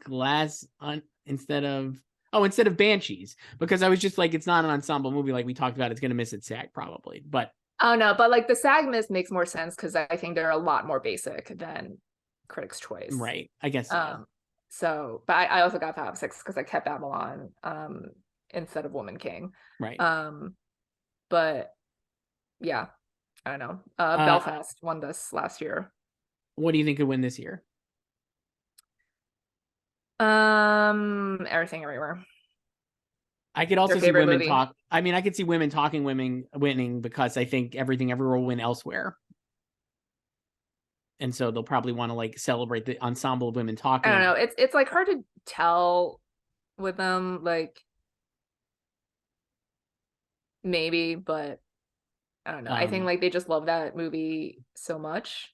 instead of Banshees, because I was just like, it's not an ensemble movie like we talked about. It's going to miss its SAG probably, but oh no, but like the SAG miss makes more sense because I think they're a lot more basic than Critics' Choice. Right. I guess so. So, but I also got 5 out of 6 because I kept Babylon instead of Woman King. Right. But yeah, I don't know. Belfast won this last year. What do you think could win this year? Everything Everywhere. I could also see women movie. talk. I mean, I could see Women Talking Women winning because I think Everything Everywhere will win elsewhere. And so they'll probably want to like celebrate the ensemble of women talking. I don't know. It's like hard to tell with them, like maybe, but I don't know. I think like they just love that movie so much.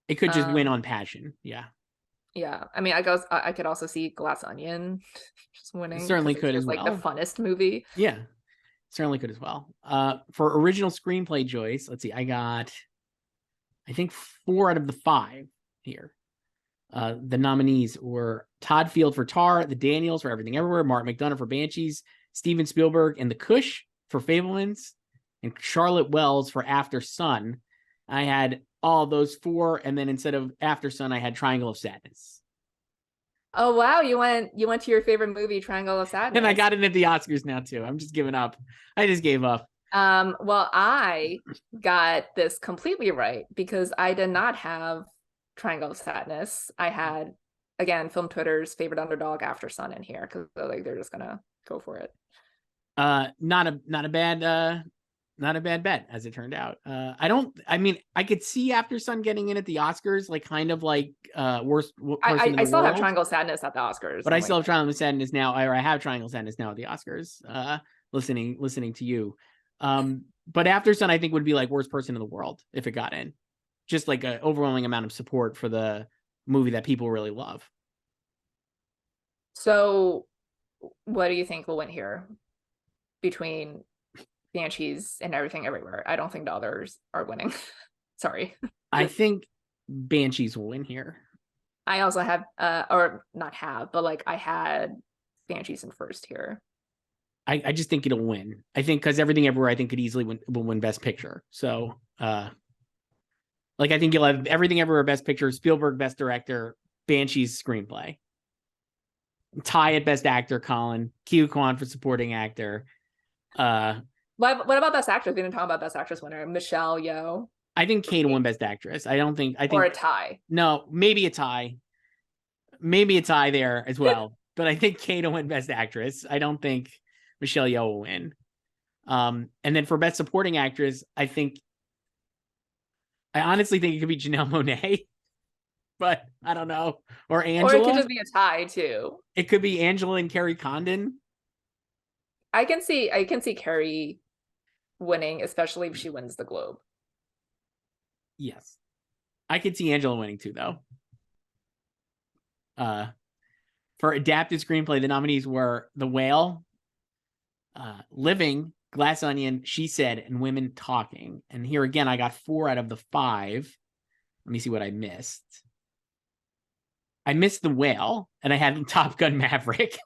It could just win on passion. Yeah. Yeah. I mean, I could also see Glass Onion just winning. It certainly could as well. Like the funnest movie. Yeah. Certainly could as well. For original screenplay, Joyce, let's see. I got, I think 4 out of the 5 here. The nominees were Todd Field for Tar, the Daniels for Everything Everywhere, Mark McDonough for Banshees, Steven Spielberg and The Cush for Fablemans, and Charlotte Wells for After Sun. I had all those 4, and then instead of After Sun, I had Triangle of Sadness. Oh wow, you went to your favorite movie, Triangle of Sadness. And I got it at the Oscars now too. I'm just giving up. I just gave up. Well, I got this completely right because I did not have Triangle of Sadness. I had, again, Film Twitter's favorite underdog, After Sun, in here because like they're just gonna go for it. Not a bad bet, as it turned out. I mean, I could see After Sun getting in at the Oscars, like kind of like worst person in the I still world. have Triangle of Sadness at the Oscars, but I still have Triangle of Sadness now. I have Triangle of Sadness now at the Oscars. Listening to you. But After Sun, I think would be like worst person in the world if it got in. Just like an overwhelming amount of support for the movie that people really love. So, what do you think will win here between Banshees and Everything Everywhere? I don't think the others are winning. Sorry. I think Banshees will win here. I also have, or not have, but like I had Banshees in first here. I just think it'll win. I think because Everything Everywhere, I think could easily will win Best Picture. So, like I think you'll have Everything Everywhere Best Picture, Spielberg Best Director, Banshees Screenplay, tie at Best Actor, Colin, Kiyu Kwan for Supporting Actor. What about Best Actress? We didn't talk about Best Actress winner, Michelle Yeoh. I think Kate will win Best Actress. I think or a tie. No, maybe a tie. Maybe a tie there as well. But I think Kate will win Best Actress. I don't think Michelle Yeoh will win. And then for Best Supporting Actress, I honestly think it could be Janelle Monáe, but I don't know. Or Angela. Or it could just be a tie too. It could be Angela and Kerry Condon. I can see Kerry winning, especially if she wins the Globe. Yes. I could see Angela winning too, though. For adapted screenplay, the nominees were The Whale, Living, Glass Onion, She Said, and Women Talking. And here again, I got 4 out of the 5. Let me see what I missed. I missed The Whale, and I had Top Gun Maverick.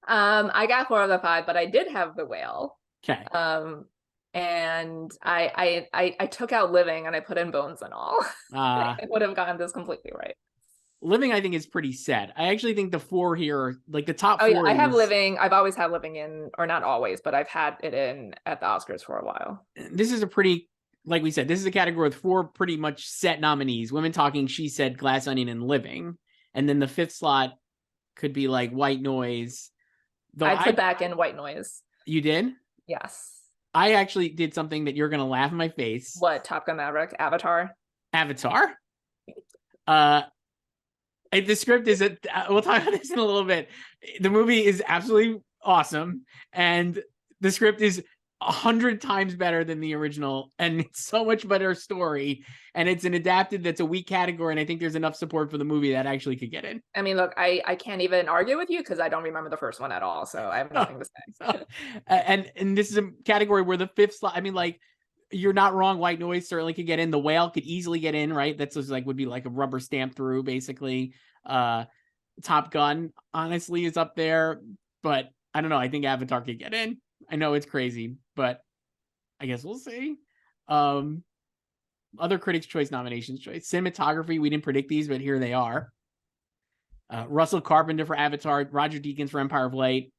I got 4 of the 5, but I did have The Whale. Okay. And I took out Living and I put in Bones and All. I would have gotten this completely right. Living, I think, is pretty set. I actually think the 4 here, like the top 4. Yeah, I have Living. I've always had Living in, or not always, but I've had it in at the Oscars for a while. This is a pretty, like we said, this is a category with 4 pretty much set nominees: Women Talking, She Said, Glass Onion, and Living. And then the 5th slot could be like White Noise. Though I put back in White Noise. You did? Yes. I actually did something that you're going to laugh in my face. What? Top Gun Maverick? Avatar? The script is, we'll talk about this in a little bit. The movie is absolutely awesome. And the script is 100 times better than the original. And it's so much better story. And it's an adapted that's a weak category. And I think there's enough support for the movie that actually could get in. I mean, look, I can't even argue with you because I don't remember the first one at all. So I have nothing to say. And this is a category where the 5th slot, I mean, like, you're not wrong. White Noise certainly could get in. The Whale could easily get in, right? That's just like, would be like a rubber stamp through, basically. Top Gun, honestly, is up there. But I don't know. I think Avatar could get in. I know it's crazy, but I guess we'll see. Other Critics' Choice nominations. Cinematography, we didn't predict these, but here they are. Russell Carpenter for Avatar, Roger Deakins for Empire of Light,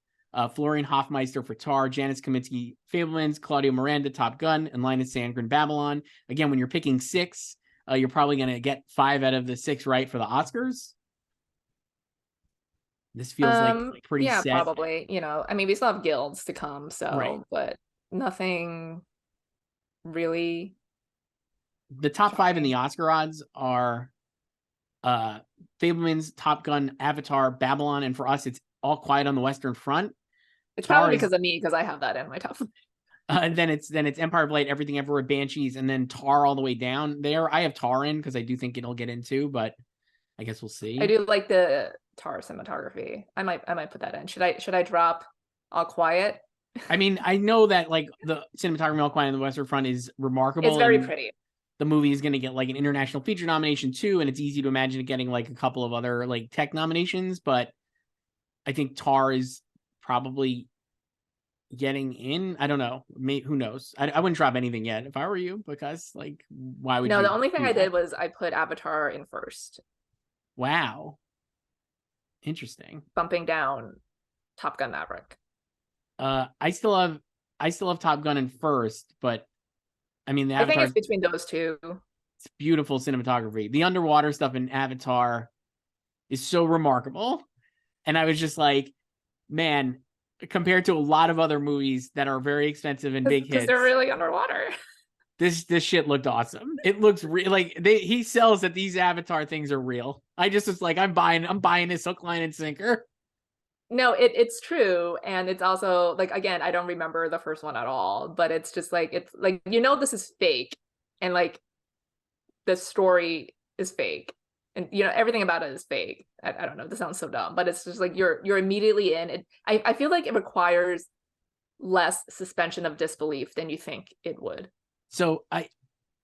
Florian Hofmeister for Tar, Janice Kaminsky, Fablemans, Claudio Miranda, Top Gun, and Linus Sandgren, Babylon. Again, when you're picking 6, you're probably going to get 5 out of the 6 right for the Oscars. This feels like pretty set. Yeah, probably. You know, I mean, we still have guilds to come, so, right. But nothing really. The top 5 in the Oscar odds are Fablemans, Top Gun, Avatar, Babylon, and for us, it's All Quiet on the Western Front. It's probably because of me, because I have that in my top 5. And then it's Empire of Light, Everything Everywhere, Banshees, and then Tar all the way down there. I have Tar in because I do think it'll get into, but I guess we'll see. I do like the Tar cinematography. I might put that in. Should I drop All Quiet? I mean, I know that like the cinematography All Quiet on the Western Front is remarkable. It's very pretty. The movie is going to get like an international feature nomination too, and it's easy to imagine it getting like a couple of other like tech nominations, but I think Tar is probably getting in. I don't know. Who knows? I wouldn't drop anything yet if I were you, because like, why would you? No, the only thing I did was I put Avatar in first. Wow. Interesting. Bumping down Top Gun Maverick. I still have Top Gun in first, but I mean, I think it's between those two. It's beautiful cinematography. The underwater stuff in Avatar is so remarkable. And I was just like, man, compared to a lot of other movies that are very expensive and big hits, because they're really underwater. This shit looked awesome. It looks real. Like he sells that these Avatar things are real. I just was like, I'm buying this hook, line, and sinker. No, it's true. And it's also like, again, I don't remember the first one at all, but it's just like, it's like, you know, this is fake. And like the story is fake. And you know, everything about it is fake. I don't know, this sounds so dumb, but it's just like you're immediately in it. I feel like it requires less suspension of disbelief than you think it would. So I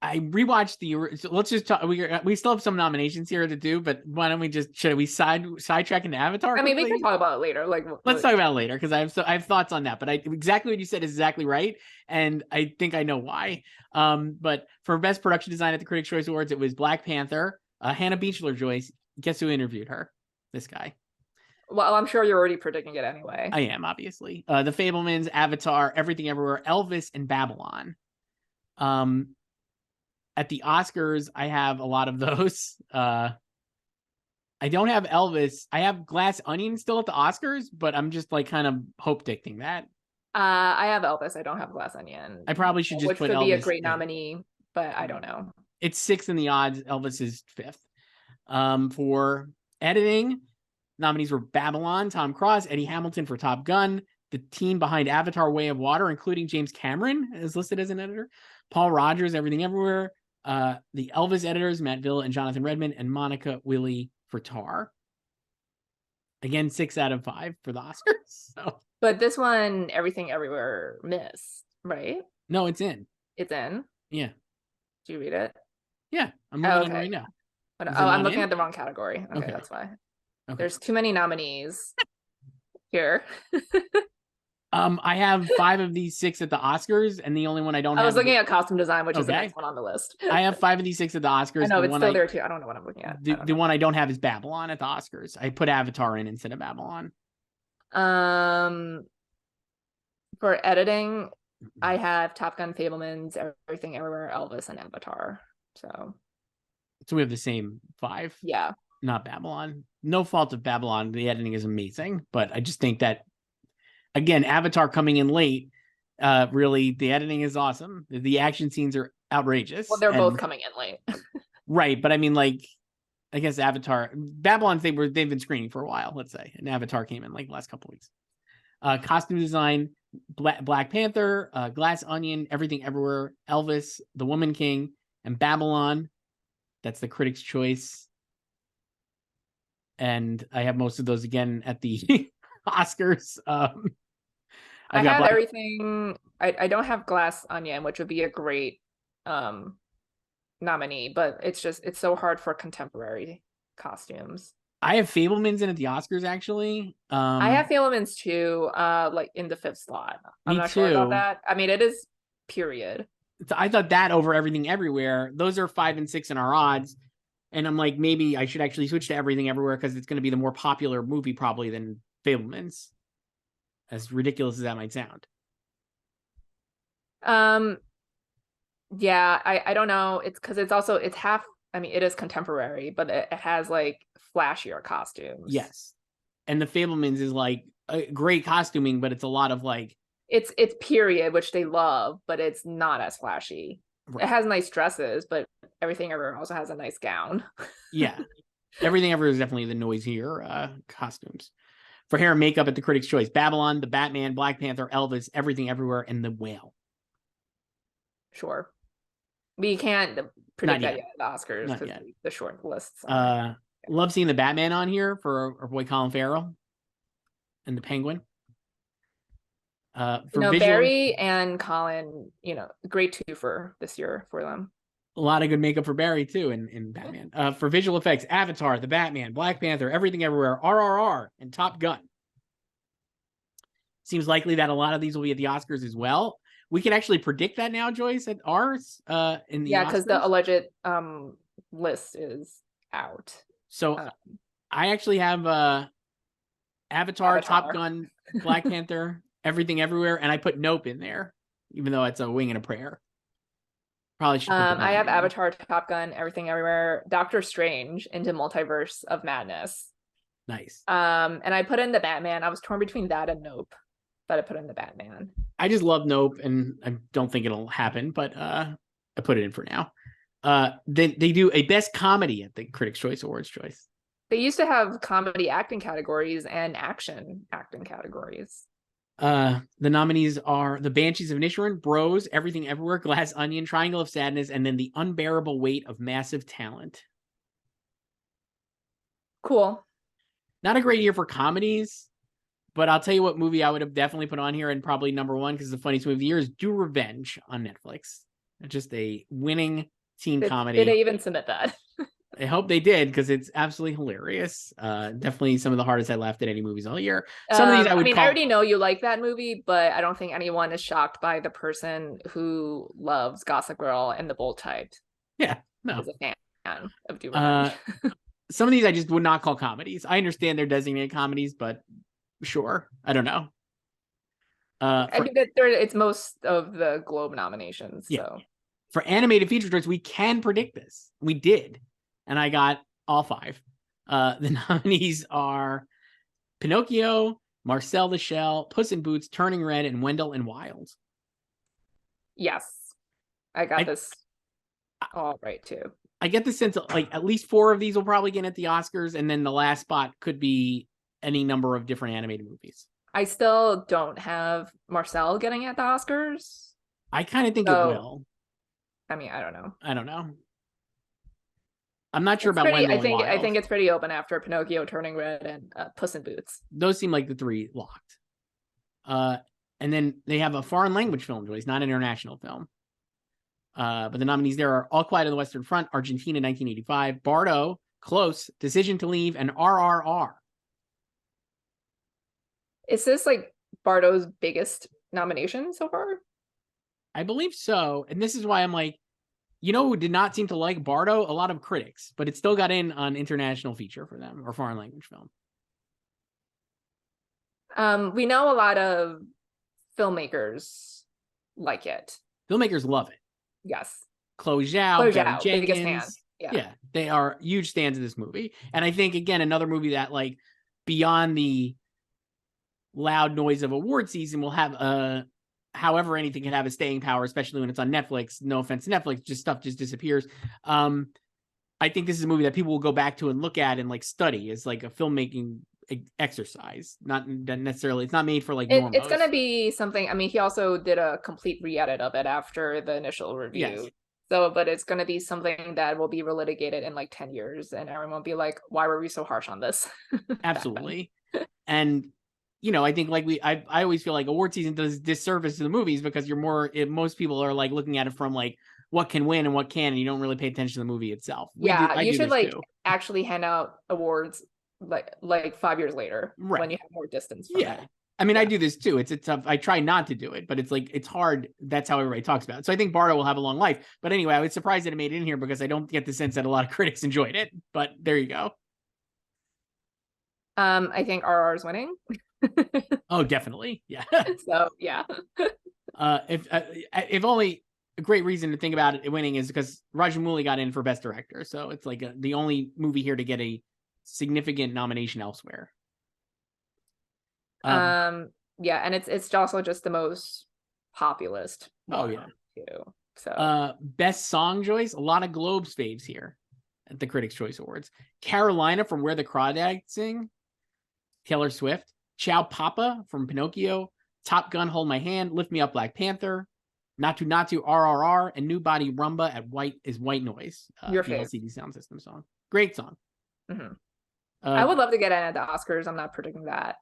rewatched so let's just talk. We still have some nominations here to do, but why don't we should we sidetrack into Avatar? I mean, we can talk about it later. Like, let's talk about it later because I have thoughts on that. But exactly what you said is exactly right, and I think I know why. But for best production design at the Critics' Choice Awards, it was Black Panther. Hannah Beachler, Joyce. Guess who interviewed her? This guy. Well, I'm sure you're already predicting it anyway. I am, obviously. The Fablemans, Avatar, Everything Everywhere, Elvis, and Babylon. At the Oscars, I have a lot of those. I don't have Elvis. I have Glass Onion still at the Oscars, but I'm just like kind of hope dicting that. I have Elvis. I don't have Glass Onion. I probably should just put Elvis. Which would be a great nominee, but I don't know. It's 6th in the odds. Elvis is 5th. For editing, nominees were Babylon, Tom Cruise, Eddie Hamilton for Top Gun, the team behind Avatar: Way of Water, including James Cameron is listed as an editor. Paul Rogers, Everything Everywhere. The Elvis editors, Matt Villa and Jonathan Redmond, and Monica Willie for Tar. Again, 6 out of 5 for the Oscars. So. But this one, Everything Everywhere missed, right? No, it's in. It's in? Yeah. Do you read it? Yeah, I'm looking at it right now. I'm looking at the wrong category. Okay, that's why. Okay. There's too many nominees here. I have 5 of these 6 at the Oscars, and the only one I don't have. I was looking at costume design, which is the next one on the list. I have 5 of these 6 at the Oscars. I know, it's still there too. I don't know what I'm looking at. The one I don't have is Babylon at the Oscars. I put Avatar in instead of Babylon. For editing, I have Top Gun, Fabelmans, Everything Everywhere, Elvis, and Avatar. So we have the same 5. Yeah. Not Babylon. No fault of Babylon. The editing is amazing, but I just think that, again, Avatar coming in late, really, the editing is awesome. The action scenes are outrageous. Well, they're both coming in late. Right, but I mean, like, I guess Avatar, Babylon, they've been screening for a while, let's say, and Avatar came in like the last couple weeks. Costume design, Black Panther, Glass Onion, Everything Everywhere, Elvis, The Woman King, and Babylon. That's the Critics' Choice. And I have most of those again at the Oscars. I have everything. I don't have Glass Onion, which would be a great nominee, but it's so hard for contemporary costumes. I have Fabelmans in at the Oscars, actually. I have Fabelmans too, like in the 5th slot. I'm not sure about that. I mean, it is period. I thought that over Everything Everywhere. Those are 5 and 6 in our odds. And I'm like, maybe I should actually switch to Everything Everywhere because it's going to be the more popular movie probably than Fabelmans. As ridiculous as that might sound. Yeah, I don't know. It's because it's half. I mean, it is contemporary, but it has like flashier costumes. Yes, and the Fabelmans is like a great costuming, but it's a lot of like it's period, which they love, but it's not as flashy. Right. It has nice dresses, but Everything Everywhere also has a nice gown. Yeah, Everything Everywhere is definitely the noisier costumes. For hair and makeup at the Critics' Choice, Babylon, The Batman, Black Panther, Elvis, Everything Everywhere, and The Whale. Sure. We can't predict that yet at the Oscars because the short lists. Love seeing The Batman on here for our boy Colin Farrell and the Penguin. Barry and Colin, great twofer this year for them. A lot of good makeup for Barry too in Batman. For visual effects, Avatar, The Batman, Black Panther, Everything Everywhere, RRR, and Top Gun. Seems likely that a lot of these will be at the Oscars as well. We can actually predict that now, Joyce, at ours in the Oscars. Because the alleged list is out. So I actually have Avatar, Top Gun, Black Panther, Everything Everywhere, and I put Nope in there, even though it's a wing and a prayer. Probably should. I have Avatar, Top Gun, Everything Everywhere, Doctor Strange into Multiverse of Madness. Nice. And I put in the Batman. I was torn between that and Nope, but I put in the Batman. I just love Nope, and I don't think it'll happen, but I put it in for now. They do a best comedy at the Critics' Choice Awards. Choice. They used to have comedy acting categories and action acting categories. The nominees are The Banshees of Inisherin, Bros, Everything Everywhere, Glass Onion, Triangle of Sadness, and then The Unbearable Weight of Massive Talent. Cool. Not a great year for comedies, but I'll tell you what movie I would have definitely put on here and probably number 1 because the funniest movie of the year is Do Revenge on Netflix. Just a winning teen comedy. Did they even submit that? I hope they did because it's absolutely hilarious. Definitely some of the hardest I laughed at any movies all year. Some of these I already know you like that movie, but I don't think anyone is shocked by the person who loves Gossip Girl and The Bold Type. Yeah, no. Is a fan of Do Revenge. Some of these I just would not call comedies. I understand they're designated comedies, but sure, I don't know. I think that it's most of the Globe nominations. Yeah. So for animated feature choice, we can predict this. We did. And I got all 5. The nominees are Pinocchio, Marcel the Shell, Puss in Boots, Turning Red, and Wendell and Wild. Yes. I got this all right, too. I get the sense that like at least 4 of these will probably get at the Oscars, and then the last spot could be any number of different animated movies. I still don't have Marcel getting at the Oscars. I kind of think it So, will. I mean, I don't know. I don't know. I'm not sure It's about pretty. Wendell and I Wild. think it's pretty open after Pinocchio, Turning Red, and Puss in Boots. Those seem like the three locked. And then they have a foreign language film, Joyce, not an international film. But the nominees there are All Quiet on the Western Front, Argentina, 1985, Bardo, Close, Decision to Leave, and RRR. Is this like Bardo's biggest nomination so far? I believe so. And this is why I'm like, you know who did not seem to like Bardo? A lot of critics, but it still got in on international feature for them, or foreign language film. We know a lot of filmmakers like it. Filmmakers love it. Yes. Chloe Zhao, Chloe Barry Zhao, biggest fan. Jenkins. Yeah. They are huge fans of this movie. And I think, again, another movie that, like, beyond the loud noise of award season will have however anything can have a staying power, especially when it's on Netflix. No offense to Netflix, just stuff just disappears. I think this is a movie that people will go back to and look at and like study as like a filmmaking exercise. Not necessarily, it's not made for like normals. It's gonna be something. I mean, he also did a complete re-edit of it after the initial review. Yes. So, but it's gonna be something that will be relitigated in like 10 years, and everyone will be like, why were we so harsh on this? Absolutely. And you know, I think like I always feel like award season does disservice to the movies because most people are like looking at it from like what can win and what can, and you don't really pay attention to the movie itself. You should like actually hand out awards like 5 years later, right, when you have more distance from it. I mean, I do this too. It's tough. I try not to do it, but it's like, it's hard. That's how everybody talks about it. So I think Bardo will have a long life. But anyway, I was surprised that it made it in here because I don't get the sense that a lot of critics enjoyed it. But there you go. I think RR is winning. Oh, definitely. Yeah. So yeah. If only a great reason to think about it winning is because Rajamouli got in for Best Director. So it's like the only movie here to get a significant nomination elsewhere. Yeah, and it's also just the most populist. Oh yeah. Too. So Best Song, Joyce, a lot of Globes faves here at the Critics' Choice Awards. Carolina from Where the Crawdads Sing, Taylor Swift. Ciao Papa from Pinocchio, Top Gun, Hold My Hand, Lift Me Up, Black Panther, Natu Natu, RRR, and New Body Rumba at White Noise. Your the favorite LCD Sound System song. Great song. Mm-hmm. I would love to get in at the Oscars. I'm not predicting that.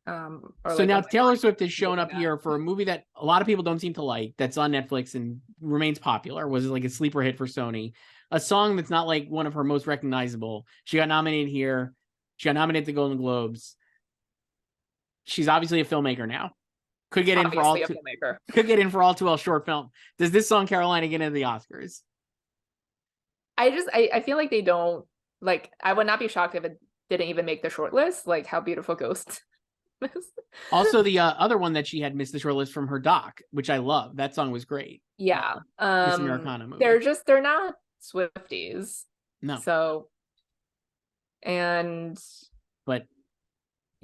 So like now Taylor Swift has shown up here for a movie that a lot of people don't seem to like, that's on Netflix and remains popular. Was like a sleeper hit for Sony. A song that's not like one of her most recognizable. She got nominated here. She got nominated at the Golden Globes. She's obviously a filmmaker now. Could get in for all. Could get in for All Too Well short film. Does this song Carolina get into the Oscars? I feel like they don't. Like, I would not be shocked if it didn't even make the short list. Like How Beautiful Ghost. Also, the other one that she had missed the short list from her doc, which I love. That song was great. Yeah. This Americana movie. They're not Swifties. No. So. But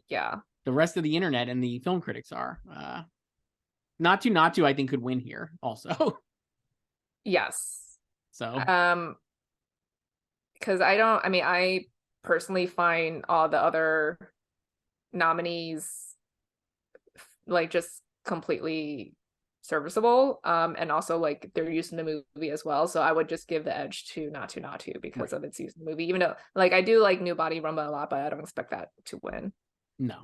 yeah. The rest of the internet and the film critics are. Natu, I think, could win here also. Yes. So. Because I personally find all the other nominees like just completely serviceable. And also like they're used in the movie as well. So I would just give the edge to Natu because of its use in the movie. Even though like I do like New Body Rumba a lot, but I don't expect that to win. No.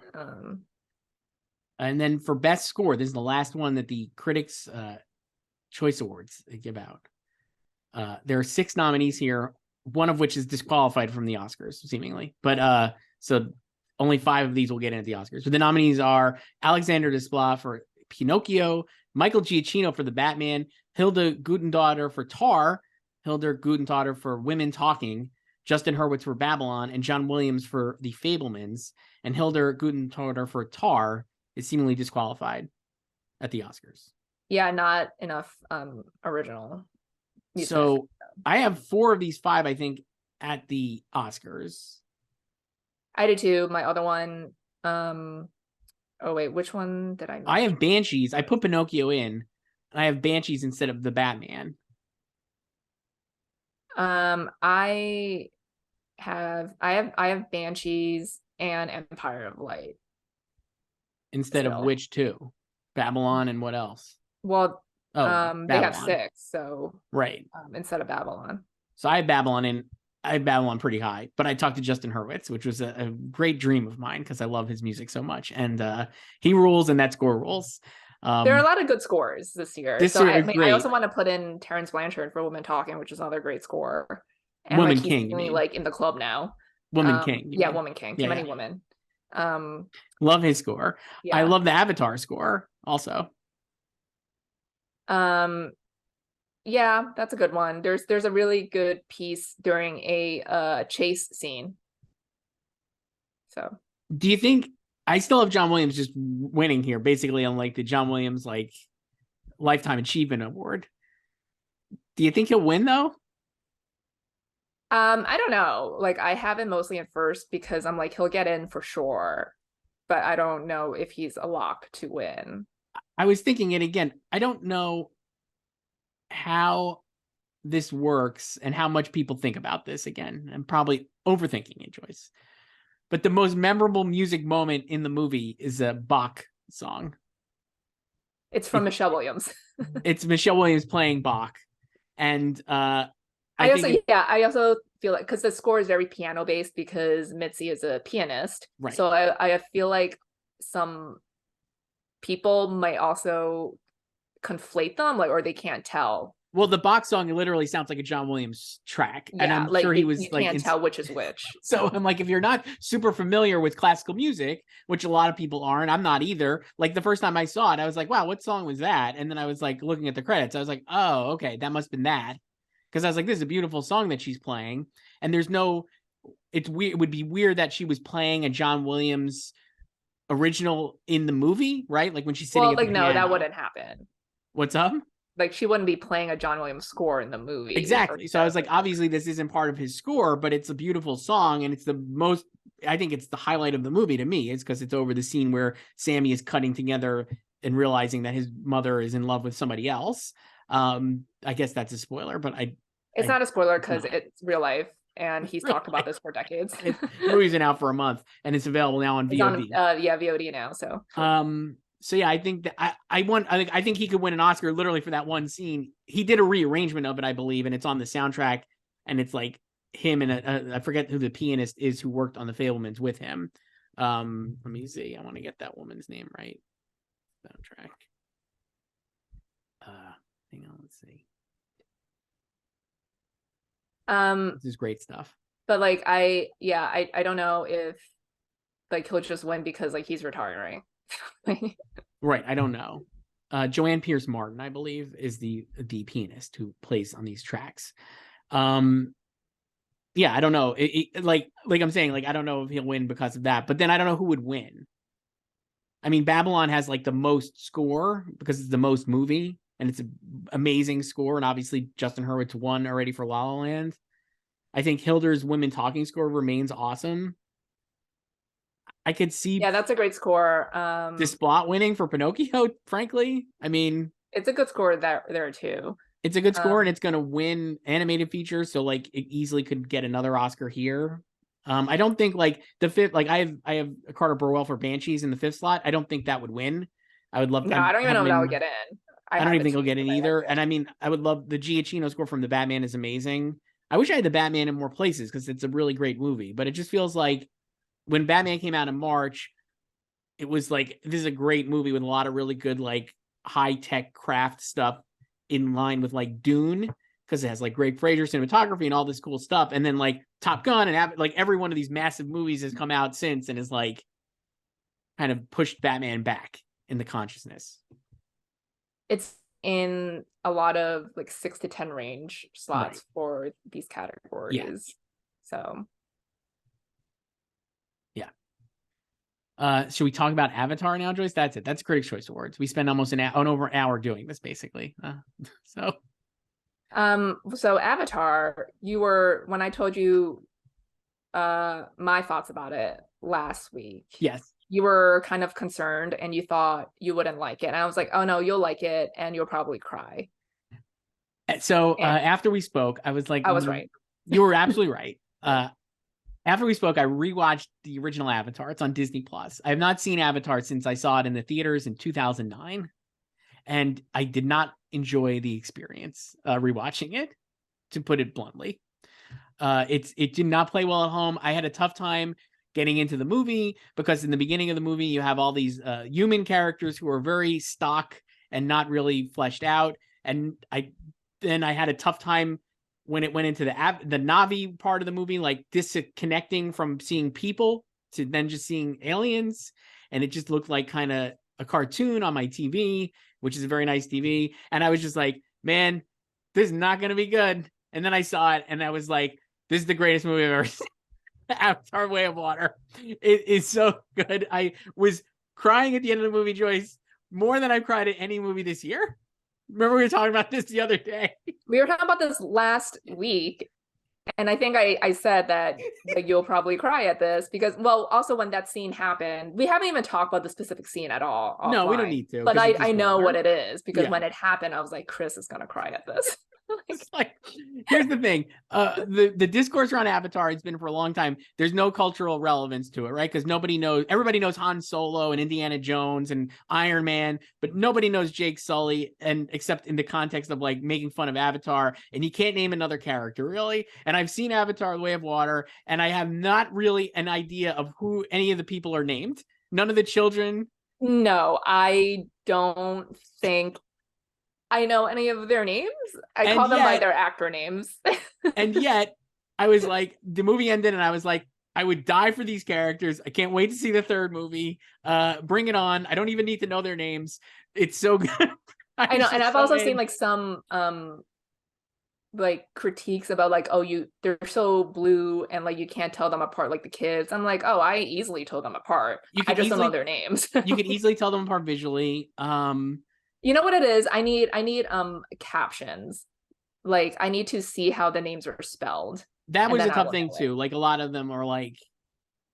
And then for Best Score, this is the last one that the Critics' Choice Awards give out. There are 6 nominees here, one of which is disqualified from the Oscars, seemingly. But so only 5 of these will get into the Oscars. But the nominees are Alexander Desplat for Pinocchio, Michael Giacchino for The Batman, Hilda Gudendauer for Tar, Hilda Gudendauer for Women Talking, Justin Hurwitz for Babylon, and John Williams for The Fablemans. And Hilda Gudendauer for Tar is seemingly disqualified at the Oscars. Yeah, not enough original music. So I have 4 of these 5, I think, at the Oscars. I did too. My other one, oh wait, which one did I miss? I have Banshees. I put Pinocchio in, and I have Banshees instead of The Batman. I have Banshees and Empire of Light. instead of still. which two? Babylon and what else? Well, Oh, they have Babylon. 6, so Right. instead of Babylon. So I had Babylon pretty high, but I talked to Justin Hurwitz, which was a great dream of mine because I love his music so much, and he rules, and that score rules. There are a lot of good scores this year. This So year, I great. also want to put in Terrence Blanchard for Women Talking, which is another great score. And Woman like he's King, you really mean? like in the club now. Woman King. Yeah, mean? Woman King. Too Yeah, many yeah. women. Love his score. Yeah. I love the Avatar score also. Yeah, that's a good one. There's a really good piece during a chase scene. So do you think I still have John Williams just winning here, basically on like the John Williams like Lifetime Achievement Award? Do you think he'll win though? I don't know. Like I have him mostly in first because I'm like he'll get in for sure, but I don't know if he's a lock to win. I was thinking it again. I don't know how this works and how much people think about this again. I'm probably overthinking it, Joyce. But the most memorable music moment in the movie is a Bach song. It's from Michelle Williams. It's Michelle Williams playing Bach. And I also feel like because the score is very piano based because Mitzi is a pianist. Right. So I feel like some people might also conflate them, like, or they can't tell. Well, the Bach song literally sounds like a John Williams track, Yeah, and I'm like, sure he was you like, can't tell which is which. So I'm like, if you're not super familiar with classical music, which a lot of people aren't, I'm not either. Like the first time I saw it, I was like, wow, what song was that? And then I was like looking at the credits, I was like, oh, okay, that must have been that, because I was like, this is a beautiful song that she's playing, and there's no, it's weird. It would be weird that she was playing a John Williams original in the movie, right? Like when she's sitting. Well, at like the no, piano. that wouldn't happen. What's up? Like she wouldn't be playing a John Williams score in the movie. Exactly. So I was like, obviously this isn't part of his score, but it's a beautiful song, and it's the most, I think it's the highlight of the movie to me, is because it's over the scene where Sammy is cutting together and realizing that his mother is in love with somebody else. I guess that's a spoiler, but it's not a spoiler because it's real life, and he's talked about this for decades. The movie's been out for a month, and it's available now on VOD. VOD now. So yeah, I think that I think he could win an Oscar literally for that one scene. He did a rearrangement of it, I believe, and it's on the soundtrack, and it's like him and I forget who the pianist is who worked on the Fabelmans with him. Let me see. I want to get that woman's name right. Soundtrack. Hang on, let's see. This is great stuff. But like I don't know if like he'll just win because like he's retiring. Right, I don't know. Joanne Pierce Martin, I believe, is the pianist who plays on these tracks. Yeah, I don't know. Like I'm saying, like I don't know if he'll win because of that, but then I don't know who would win. I mean, Babylon has like the most score because it's the most movie, and it's an amazing score, and obviously Justin Hurwitz won already for La La Land. I think Hilder's Women Talking score remains awesome. I could see. Yeah, that's a great score. Desplat winning for Pinocchio, frankly. I mean, it's a good score there too. It's a good score, and it's going to win animated feature, so like it easily could get another Oscar here. I don't think like the fifth, like I have Carter Burwell for Banshees in the 5th slot. I don't think that would win. I would love. No, I don't even know if that would get in. I don't even think he'll get in either. And I mean, I would love the Giacchino score from The Batman is amazing. I wish I had The Batman in more places because it's a really great movie, but it just feels like when Batman came out in March, it was like, this is a great movie with a lot of really good, like high tech craft stuff in line with like Dune, because it has like Greg Fraser cinematography and all this cool stuff. And then like Top Gun and like every one of these massive movies has come out since and is like kind of pushed Batman back in the consciousness. It's in a lot of like 6 to 10 range slots right. for these categories. Yeah. So should we talk about Avatar now, Joyce? That's it. That's Critics' Choice Awards. We spend almost over an hour doing this, basically. So Avatar, when I told you my thoughts about it last week. Yes. You were kind of concerned and you thought you wouldn't like it. And I was like, oh no, you'll like it and you'll probably cry. So after we spoke, I was like, I was right. You were absolutely right. After we spoke, I rewatched the original Avatar. It's on Disney Plus. I have not seen Avatar since I saw it in the theaters in 2009, and I did not enjoy the experience rewatching it, to put it bluntly. It did not play well at home. I had a tough time getting into the movie because in the beginning of the movie you have all these human characters who are very stock and not really fleshed out, and I had a tough time when it went into the Navi part of the movie, like disconnecting from seeing people to then just seeing aliens, and it just looked like kind of a cartoon on my TV, which is a very nice TV, and I was just like, man, this is not going to be good. And then I saw it, and I was like, this is the greatest movie I've ever seen. Avatar: Way of Water. It is so good. I was crying at the end of the movie, Joyce, more than I've cried at any movie this year. Remember we were talking about this the other day? We were talking about this last week, and I think I said that like, you'll probably cry at this because, well, also when that scene happened, we haven't even talked about the specific scene at all. No, we offline, don't need to. But I know what it is because Yeah. when it happened, I was like, Chris is gonna cry at this. Like, here's the thing. The discourse around Avatar has been for a long time. There's no cultural relevance to it, right? Because everybody knows Han Solo and Indiana Jones and Iron Man, but nobody knows Jake Sully, and except in the context of like making fun of Avatar, and you can't name another character really. And I've seen Avatar: The Way of Water, and I have not really an idea of who any of the people are named. None of the children. No, I don't think I know any of their names. I call them by their actor names. And yet, I was like, the movie ended, and I was like, I would die for these characters. I can't wait to see the third movie. Bring it on. I don't even need to know their names. It's so good. I know, and I've also seen like some like critiques about like, oh, they're so blue and like you can't tell them apart like the kids. I'm like, oh, I easily told them apart. I just don't know their names. You can easily tell them apart visually. You know what it is? I need captions. Like I need to see how the names are spelled. That was a tough thing too. Like a lot of them are like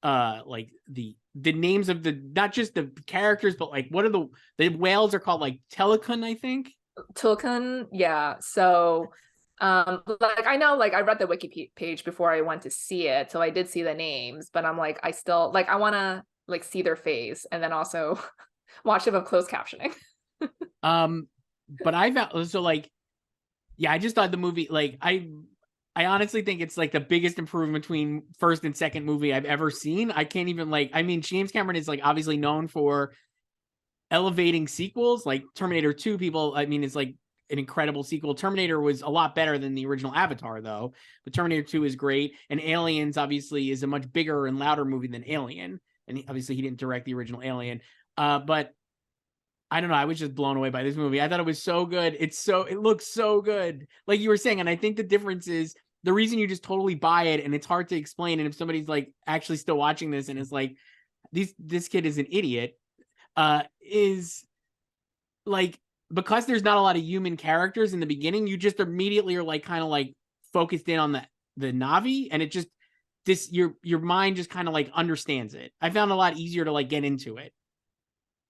the names of the, not just the characters, but like what are the whales are called, like Telecun, I think. Telecun, yeah. So like I know, like I read the wiki page before I went to see it, so I did see the names, but I'm like, I still like, I want to like see their face and then also watch it with closed captioning. But I found, so like, yeah, I just thought the movie, like, I honestly think it's like the biggest improvement between first and second movie I've ever seen. I can't even like, I mean, James Cameron is like obviously known for elevating sequels, like Terminator 2. People, I mean, it's like an incredible sequel. Terminator was a lot better than the original Avatar though, but Terminator 2 is great. And Aliens obviously is a much bigger and louder movie than Alien. And obviously he didn't direct the original Alien. But I don't know. I was just blown away by this movie. I thought it was so good. It looks so good. Like you were saying. And I think the difference is the reason you just totally buy it, and it's hard to explain. And if somebody's like actually still watching this and is like, this kid is an idiot, is like, because there's not a lot of human characters in the beginning, you just immediately are like kind of like focused in on the Navi, and it just your mind just kind of like understands it. I found it a lot easier to like get into it.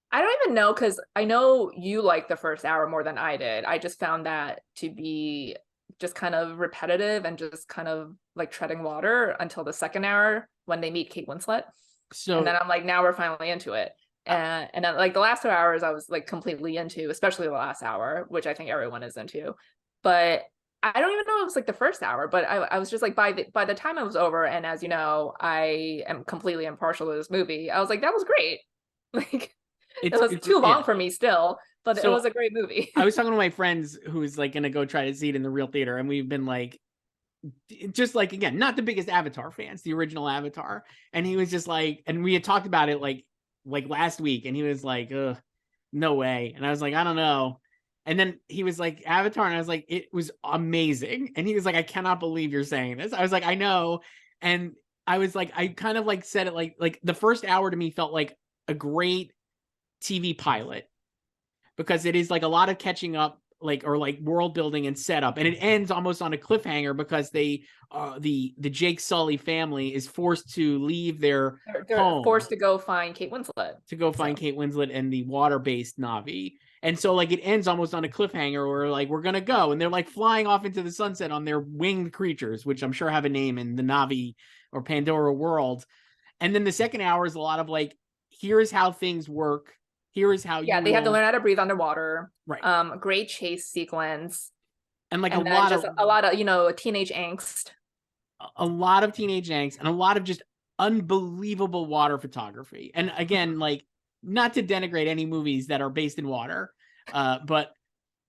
I don't even know, because I know you like the first hour more than I did. I just found that to be just kind of repetitive and just kind of like treading water until the second hour when they meet Kate Winslet. So, and then I'm like, now we're finally into it. And then like the last 2 hours I was like completely into, especially the last hour, which I think everyone is into. But I don't even know if it was like the first hour, but I was just like, by the time it was over, and as you know, I am completely impartial to this movie, I was like, that was great. Like, it was too long for me still, but it was a great movie. I was talking to my friends who's like gonna go try to see it in the real theater, and we've been like, just like, again, not the biggest Avatar fans, the original Avatar, and he was just like, and we had talked about it like last week, and he was like, ugh, no way. And I was like, I don't know. And then he was like, Avatar, and I was like, it was amazing. And he was like, I cannot believe you're saying this. I was like, I know. And I was like, I kind of like said it like the first hour to me felt like a great TV pilot, because it is like a lot of catching up, like, or like world building and setup, and it ends almost on a cliffhanger because they the Jake Sully family is forced to leave their home, forced to go find Kate Winslet, Kate Winslet and the water-based Navi. And so like it ends almost on a cliffhanger where like, we're gonna go, and they're like flying off into the sunset on their winged creatures, which I'm sure have a name in the Navi or Pandora World. And then the second hour is a lot of like, here's how things work. Here is how Yeah, you they have to will... learn how to breathe underwater. Right. Great chase sequence. And like And then just a lot of, teenage angst. A lot of teenage angst and a lot of just unbelievable water photography. And again, like, not to denigrate any movies that are based in water, but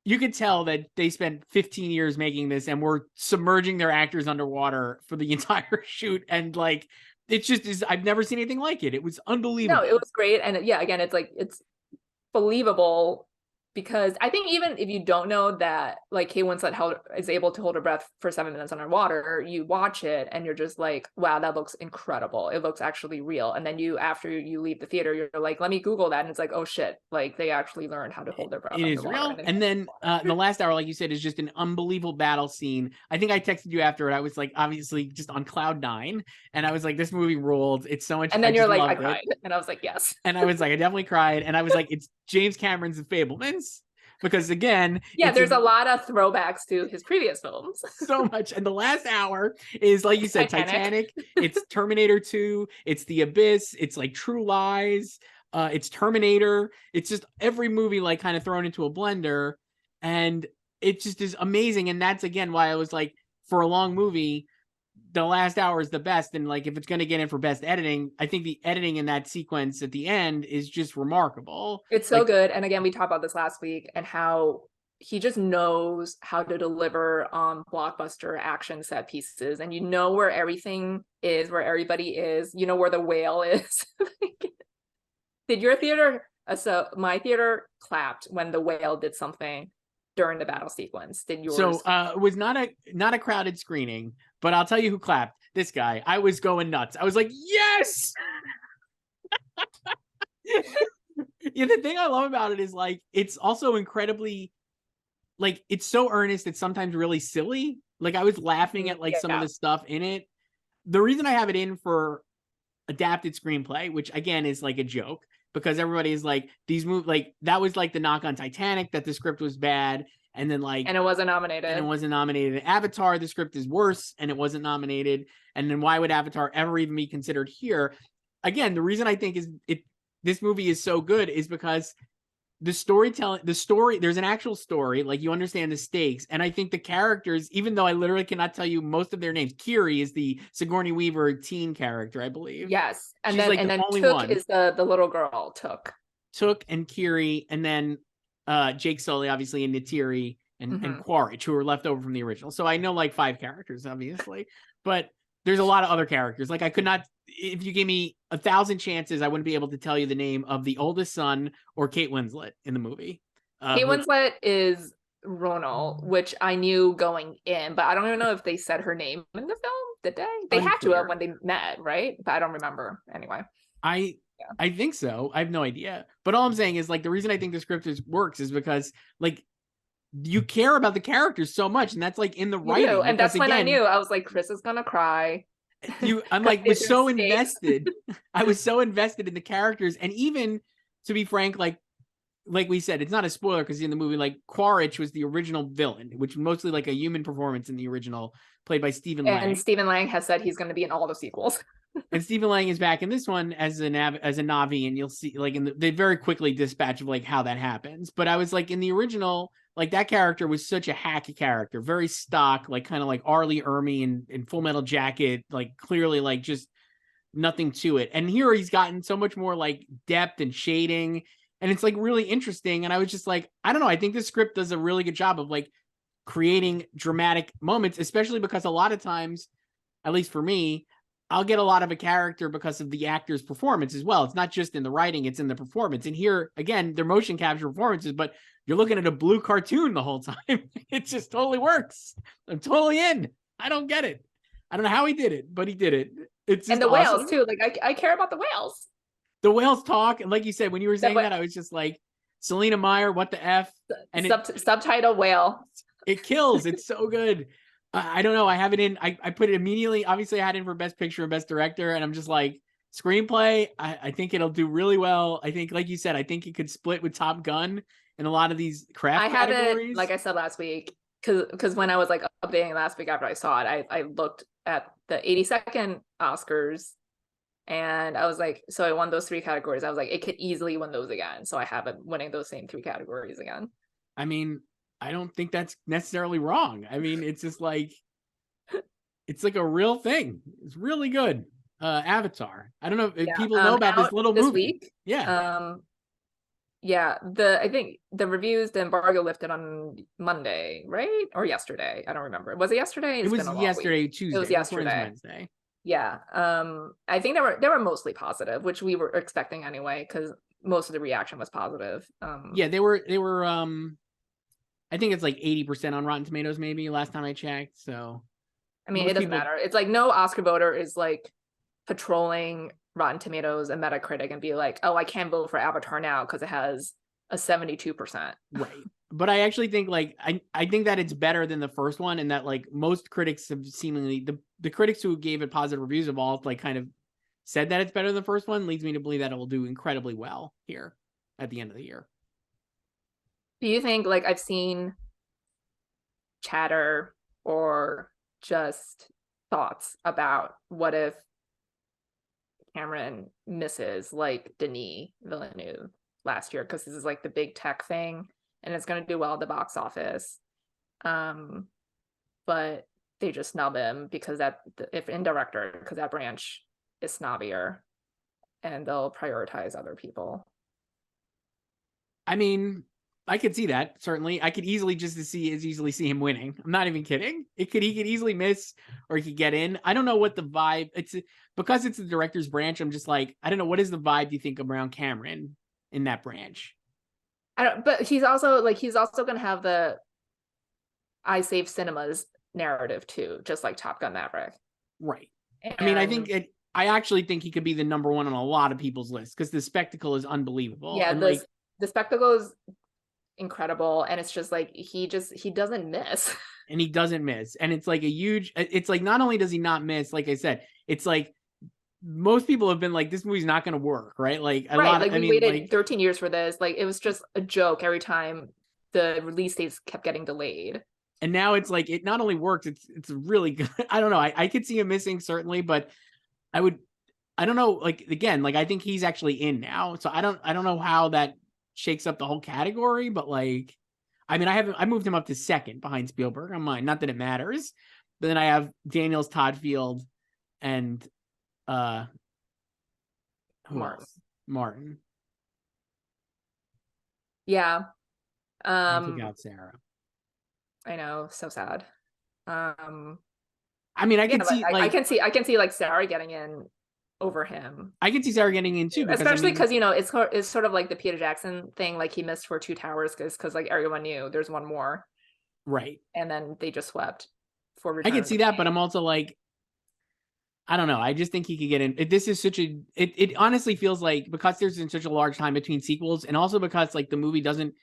you could tell that they spent 15 years making this and were submerging their actors underwater for the entire shoot. And like, it's just is, I've never seen anything like it. It was unbelievable. No, it was great. And yeah, again, it's like, it's believable, because I think even if you don't know that like Kate Winslet is able to hold her breath for 7 minutes underwater, you watch it and you're just like, wow, that looks incredible. It looks actually real. And then after you leave the theater, you're like, let me Google that. And it's like, oh shit, like they actually learned how to hold their breath. It is real. And then the last hour, like you said, is just an unbelievable battle scene. I think I texted you after it. I was like, obviously just on cloud 9. And I was like, this movie rolled. It's so much. And then you're like, I cried. And I was like, yes. And I was like, I definitely cried. And I was like, it's James Cameron's The Fabelmans. Because again, yeah, there's a lot of throwbacks to his previous films. So much. And the last hour is, like you said, Titanic. It's Terminator 2. It's The Abyss. It's like True Lies. It's Terminator. It's just every movie like kind of thrown into a blender. And it just is amazing. And that's again why I was like, for a long movie, the last hour is the best. And like, if it's going to get in for best editing, I think the editing in that sequence at the end is just remarkable. It's so good. And again, we talked about this last week and how he just knows how to deliver blockbuster action set pieces. And you know where everything is, where everybody is, you know where the whale is. Did your theater, so my theater clapped when the whale did something during the battle sequence. Did yours? So it was not a crowded screening, but I'll tell you who clapped. This guy. I was going nuts. I was like, yes. Yeah, the thing I love about it is like, it's also incredibly, like, it's so earnest. It's sometimes really silly. Like, I was laughing at like some of the stuff in it. The reason I have it in for adapted screenplay, which again is like a joke, because everybody is like, these movies, like that was like the knock on Titanic, that the script was bad. And then like, and it wasn't nominated. Avatar, the script is worse and it wasn't nominated. And then why would Avatar ever even be considered here? Again, the reason I think this movie is so good is because there's an actual story, like you understand the stakes. And I think the characters, even though I literally cannot tell you most of their names, Kiri is the Sigourney Weaver teen character, I believe. Yes. And She's then, like and then only Took one. is the little girl, Took and Kiri, and then Jake Sully, obviously, and Neytiri and Quaritch, who were left over from the original. So I know like 5 characters, obviously, but there's a lot of other characters. Like I could not, if you gave me 1,000 chances, I wouldn't be able to tell you the name of the oldest son or Kate Winslet in the movie. Kate Winslet is Ronal, which I knew going in, but I don't even know if they said her name in the film. Did they? They had to have when they met, right? But I don't remember. Anyway, I think so. I have no idea. But all I'm saying is like the reason I think the script works is because like you care about the characters so much, and that's like in the writing. You do. And that's when I knew. I was like, Chris is gonna cry. I'm like was so invested. I was so invested in the characters, and even to be frank, like we said, it's not a spoiler because in the movie, like Quaritch was the original villain, which was mostly like a human performance in the original, played by Stephen Lang. And Stephen Lang has said he's going to be in all the sequels. And Stephen Lang is back in this one as a Navi, and you'll see like they very quickly dispatch of like how that happens. But I was like in the original, like that character was such a hacky character, very stock, like kind of like Arlie Ermy in Full Metal Jacket, like clearly like just nothing to it. And here he's gotten so much more like depth and shading, and it's like really interesting. And I was just like, I don't know, I think the script does a really good job of like creating dramatic moments, especially because a lot of times, at least for me, I'll get a lot of a character because of the actor's performance as well. It's not just in the writing, it's in the performance. And here, again, they're motion capture performances, but you're looking at a blue cartoon the whole time. It just totally works. I'm totally in. I don't get it. I don't know how he did it, but he did it. It's just and the awesome. whales too. Like I care about the whales. The whales talk. And like you said, when you were saying that, I was just like, Selena Meyer, what the F? And subtitle whale. It kills. It's so good. I don't know. I have it in. I put it immediately. Obviously, I had it in for Best Picture and Best Director, and I'm just like, screenplay. I think it'll do really well. I think, like you said, I think it could split with Top Gun in a lot of these craft categories. It, like I said last week, because when I was like updating last week after I saw it, I looked at the 82nd Oscars, and I was like, so I won those 3 categories. I was like, it could easily win those again. So I have it winning those same 3 categories again. I mean, I don't think that's necessarily wrong. I mean, it's just like, it's like a real thing. It's really good. Avatar. I don't know if people know about this little movie. Week. Yeah. Yeah, I think the reviews, the embargo lifted on Monday, right? Or yesterday. I don't remember. Was it yesterday? It was yesterday, week. Tuesday. It was yesterday. Wednesday. Yeah. I think they were mostly positive, which we were expecting anyway, because most of the reaction was positive. Yeah, they were I think it's like 80% on Rotten Tomatoes, maybe last time I checked. So I mean, it doesn't matter. It's like no Oscar voter is like patrolling Rotten Tomatoes and Metacritic and be like, oh, I can't vote for Avatar now because it has a 72%. Right. But I actually think like I think that it's better than the first one, and that like most critics have seemingly the critics who gave it positive reviews have all like kind of said that it's better than the first one, leads me to believe that it will do incredibly well here at the end of the year. Do you think, like, I've seen chatter or just thoughts about what if Cameron misses like Denis Villeneuve last year, because this is like the big tech thing and it's going to do well at the box office, but they just snub him because that branch is snobbier and they'll prioritize other people. I mean, I could see that, certainly. I could easily see him winning. I'm not even kidding. He could easily miss, or he could get in. I don't know what the vibe. It's because it's the director's branch. I'm just like, I don't know, what is the vibe you think around Cameron in that branch? But he's also going to have the I Save Cinemas narrative too, just like Top Gun Maverick. Right. And I mean, I actually think he could be the number one on a lot of people's lists because the spectacle is unbelievable. Yeah, the spectacle is incredible, and it's just like he doesn't miss. And he doesn't miss. And it's like it's like, not only does he not miss, like I said, it's like most people have been like, this movie's not going to work, right? Like we waited 13 years for this. Like, it was just a joke every time the release dates kept getting delayed. And now it's like, it not only works, it's really good. I don't know. I could see him missing, certainly, but I don't know. Like, again, like, I think he's actually in now. So I don't know how that shakes up the whole category, but like, I mean, I moved him up to second behind Spielberg on mine. Not that it matters, but then I have Daniels, Todd Field, and Martin. Yeah. I took out Sarah. I know, so sad. I mean, I can see like Sarah getting in over him. I can see Sarah getting in too, especially because it's sort of like the Peter Jackson thing. Like, he missed for Two Towers because like everyone knew there's one more, right? And then they just swept for Return. I can see that, but I'm also like, I don't know. I just think he could get in. This is such a. It honestly feels like, because there's been such a large time between sequels, and also because like the movie doesn't.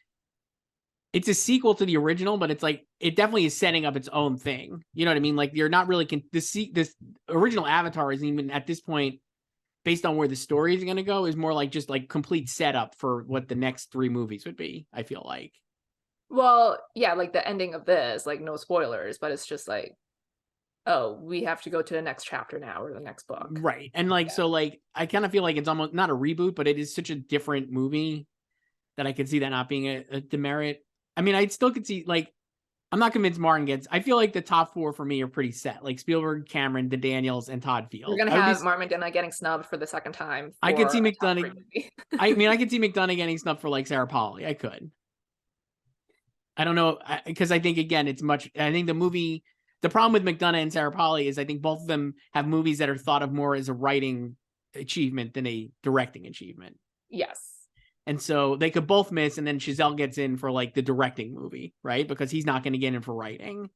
It's a sequel to the original, but it's like, it definitely is setting up its own thing. You know what I mean? Like, you're not really this original Avatar isn't even at this point, based on where the story is going to go, is more like just like complete setup for what the next 3 movies would be, I feel like. Well, yeah, like the ending of this, like, no spoilers, but it's just like, oh, we have to go to the next chapter now, or the next book. Right. And like, so like, I kind of feel like it's almost not a reboot, but it is such a different movie that I could see that not being a demerit. I mean, I still could see, like, I'm not convinced Martin gets. I feel like the top 4 for me are pretty set. Like Spielberg, Cameron, the Daniels, and Todd Field. We're gonna have Martin McDonagh getting snubbed for the second time. I could see McDonagh. I mean, I could see McDonagh getting snubbed for like Sarah Polley. I could. I don't know, because I think, again, it's much. I think the problem with McDonagh and Sarah Polley is I think both of them have movies that are thought of more as a writing achievement than a directing achievement. Yes. And so they could both miss, and then Chazelle gets in for like the directing movie, right? Because he's not going to get in for writing.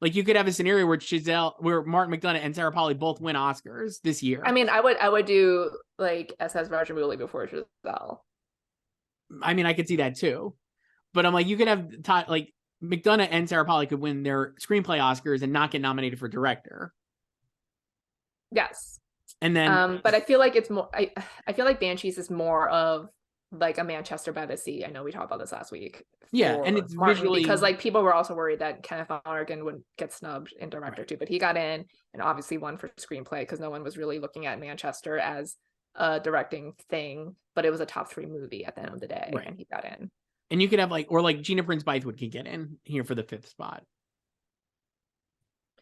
Like, you could have a scenario where Martin McDonagh and Sarah Polley both win Oscars this year. I mean, I would do like SS Rajamouli before Chazelle. I mean, I could see that too, but I'm like, you could have like McDonagh and Sarah Polley could win their screenplay Oscars and not get nominated for director. Yes. And then, but I feel like it's more. I feel like Banshees is more of like a Manchester by the Sea. I know we talked about this last week. Yeah, and it's Martin, visually, because like people were also worried that Kenneth Lonergan would get snubbed in director too, but he got in and obviously won for screenplay because no one was really looking at Manchester as a directing thing, but it was a top 3 movie at the end of the day, and he got in. And you could have like, or like Gina Prince Bythewood can get in here for the 5th spot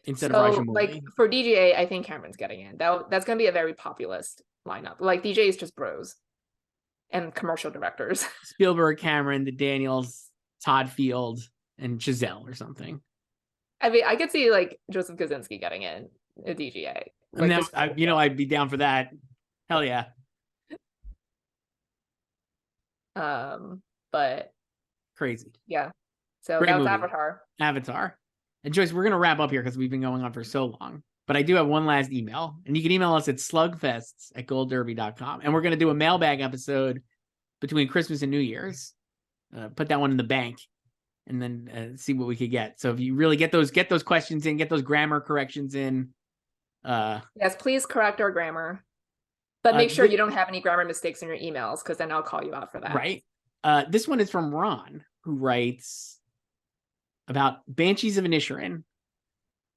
instead of Raja Mooley. Like for DGA, I think Cameron's getting in. That's going to be a very populist lineup. Like DJ is just bros and commercial directors. Spielberg, Cameron, the Daniels, Todd Field, and Giselle or something. I mean, I could see like Joseph Kosinski getting in a DGA. Like, I mean, I'd be down for that. Hell yeah. But crazy. Yeah. So Great that was movie. Avatar. And Joyce, we're going to wrap up here because we've been going on for so long. But I do have one last email. And you can email us at slugfests@goldderby.com. And we're going to do a mailbag episode between Christmas and New Year's. Put that one in the bank and then see what we could get. So if you really get those questions in, get those grammar corrections in. Yes, please correct our grammar. But make sure you don't have any grammar mistakes in your emails, because then I'll call you out for that. Right. This one is from Ron, who writes about Banshees of Inisherin.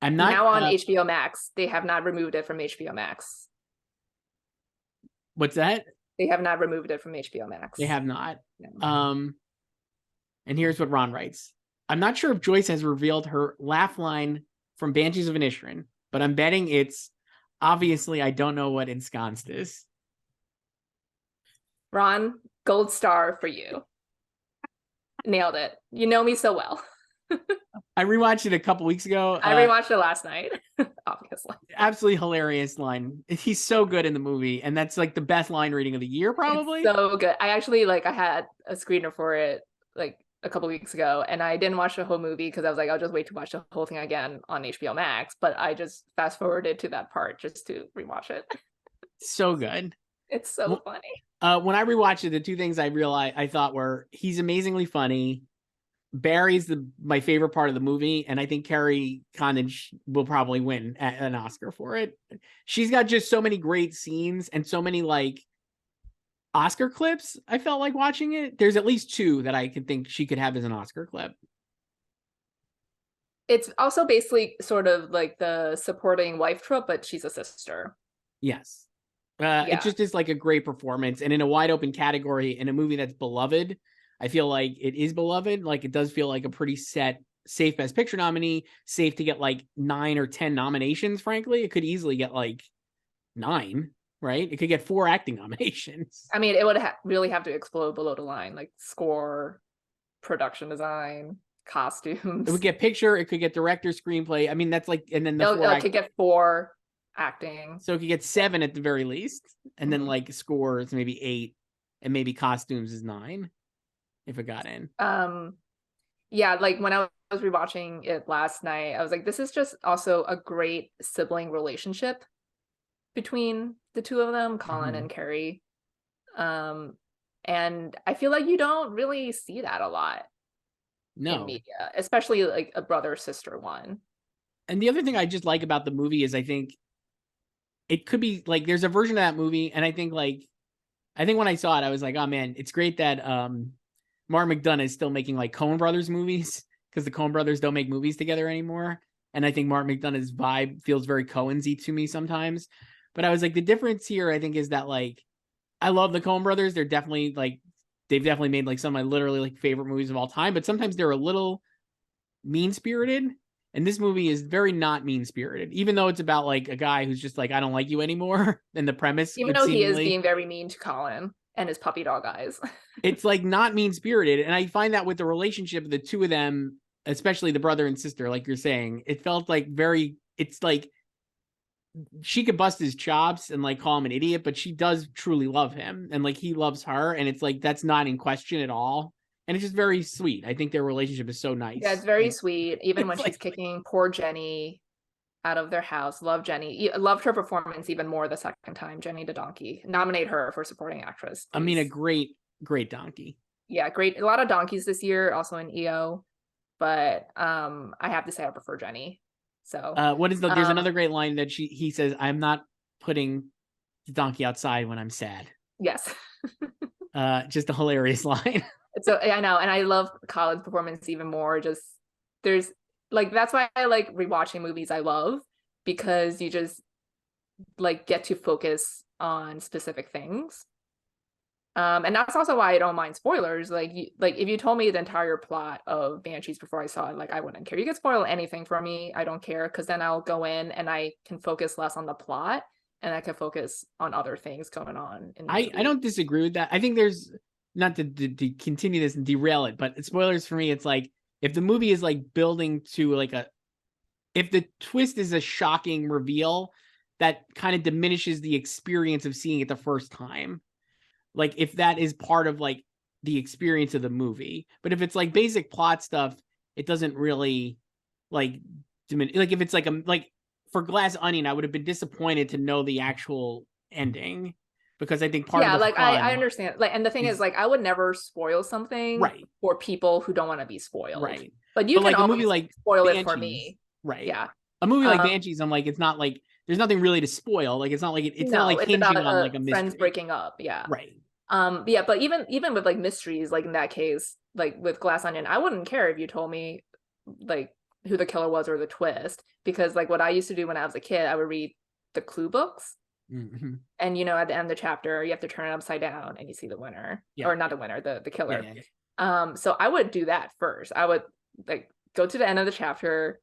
I'm not now on HBO Max. They have not removed it from HBO Max. What's that? They have not removed it from HBO Max. They have not. No. And here's what Ron writes. I'm not sure if Joyce has revealed her laugh line from Banshees of Inisherin, but I'm betting it's obviously I don't know what ensconced is. Ron, gold star for you. Nailed it. You know me so well. I rewatched it a couple weeks ago. I rewatched it last night, obviously. Absolutely hilarious line. He's so good in the movie, and that's like the best line reading of the year, probably. It's so good. I actually I had a screener for it like a couple weeks ago, and I didn't watch the whole movie because I was like, I'll just wait to watch the whole thing again on HBO Max. But I just fast forwarded to that part just to rewatch it. So good. It's so funny. When I rewatched it, the 2 things I thought were he's amazingly funny. Barry's my favorite part of the movie, and I think Carrie Condon will probably win an Oscar for it. She's got just so many great scenes and so many like Oscar clips. I felt like watching it. There's at least 2 that I could think she could have as an Oscar clip. It's also basically sort of like the supporting wife trope, but she's a sister. Yes. It just is like a great performance, and in a wide open category in a movie that's beloved. I feel like it is beloved. Like it does feel like a pretty safe Best Picture nominee, safe to get like 9 or 10 nominations. Frankly, it could easily get like 9, right? It could get 4 acting nominations. I mean, it would really have to explode below the line, like score, production design, costumes. It would get picture. It could get director, screenplay. I mean, that's like, and then it could get 4 acting. So it could get 7 at the very least, and then like scores maybe 8, and maybe costumes is 9. If it got in. Yeah, like when I was rewatching it last night, I was like, this is just also a great sibling relationship between the 2 of them, Colin and Carrie. And I feel like you don't really see that a lot in media, especially like a brother-sister one. And the other thing I just like about the movie is I think it could be like there's a version of that movie, and I think when I saw it, I was like, oh man, it's great that Mark McDonagh is still making like Coen Brothers movies, because the Coen Brothers don't make movies together anymore. And I think Mark McDonagh's vibe feels very Coen-y to me sometimes. But I was like, the difference here, I think, is that like, I love the Coen Brothers. They've definitely made like some of my literally like favorite movies of all time, but sometimes they're a little mean-spirited. And this movie is very not mean-spirited, even though it's about like a guy who's just like, I don't like you anymore. And the premise, even though he is being very mean to Colin and his puppy dog eyes. It's like not mean-spirited. And I find that with the relationship of the 2 of them, especially the brother and sister, like you're saying, it felt like it's like she could bust his chops and like call him an idiot, but she does truly love him, and like he loves her, and it's like that's not in question at all. And it's just very sweet. I think their relationship is so nice. Yeah, it's very sweet. Even when she's kicking poor Jenny out of their house. Love Jenny. Loved her performance even more the second time. Jenny the Donkey. Nominate her for supporting actress, please. I mean, a great donkey. Yeah, great. A lot of donkeys this year, also in EO. But I have to say I prefer Jenny. So there's another great line that he says, I'm not putting the donkey outside when I'm sad. Yes. Just a hilarious line. So I know, and I love Colin's performance even more. Just there's like that's why I like rewatching movies I love, because you just like get to focus on specific things. And that's also why I don't mind spoilers. Like if you told me the entire plot of Banshees before I saw it, like I wouldn't care. You could spoil anything for me. I don't care, because then I'll go in and I can focus less on the plot and I can focus on other things going on in the I movie. don't disagree with that. I think there's not to continue this and derail it, but spoilers for me, it's like if the movie is like building to like if the twist is a shocking reveal, that kind of diminishes the experience of seeing it the first time. Like if that is part of like the experience of the movie. But if it's like basic plot stuff, it doesn't really like diminish. Like if it's like for Glass Onion, I would have been disappointed to know the actual ending, because I think part of the like fun I understand. Like, and the thing is like I would never spoil something right for people who don't want to be spoiled. right. But you But can like a always movie like spoil it Banshees, for me. right? Yeah. A movie like Banshees, I'm like, it's not like there's nothing really to spoil. Like it's not like it's not like it's hinging about on like a mystery. friends breaking up. Yeah. Right. Yeah, but even with like mysteries, like in that case, like with Glass Onion, I wouldn't care if you told me like who the killer was or the twist, because like what I used to do when I was a kid, I would read the clue books. Mm-hmm. And at the end of the chapter, you have to turn it upside down and you see the winner, or not the winner, the killer. So I would do that first. I would like go to the end of the chapter,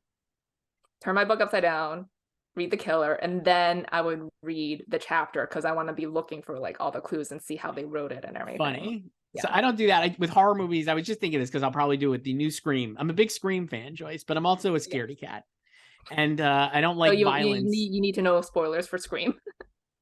turn my book upside down, read the killer, and then I would read the chapter, because I want to be looking for like all the clues and see how they wrote it and everything. Funny. Yeah. So I don't do that with horror movies. I was just thinking this because I'll probably do it with the new Scream. I'm a big Scream fan, Joyce, but I'm also a scaredy cat, and I don't like violence. You need to know spoilers for Scream.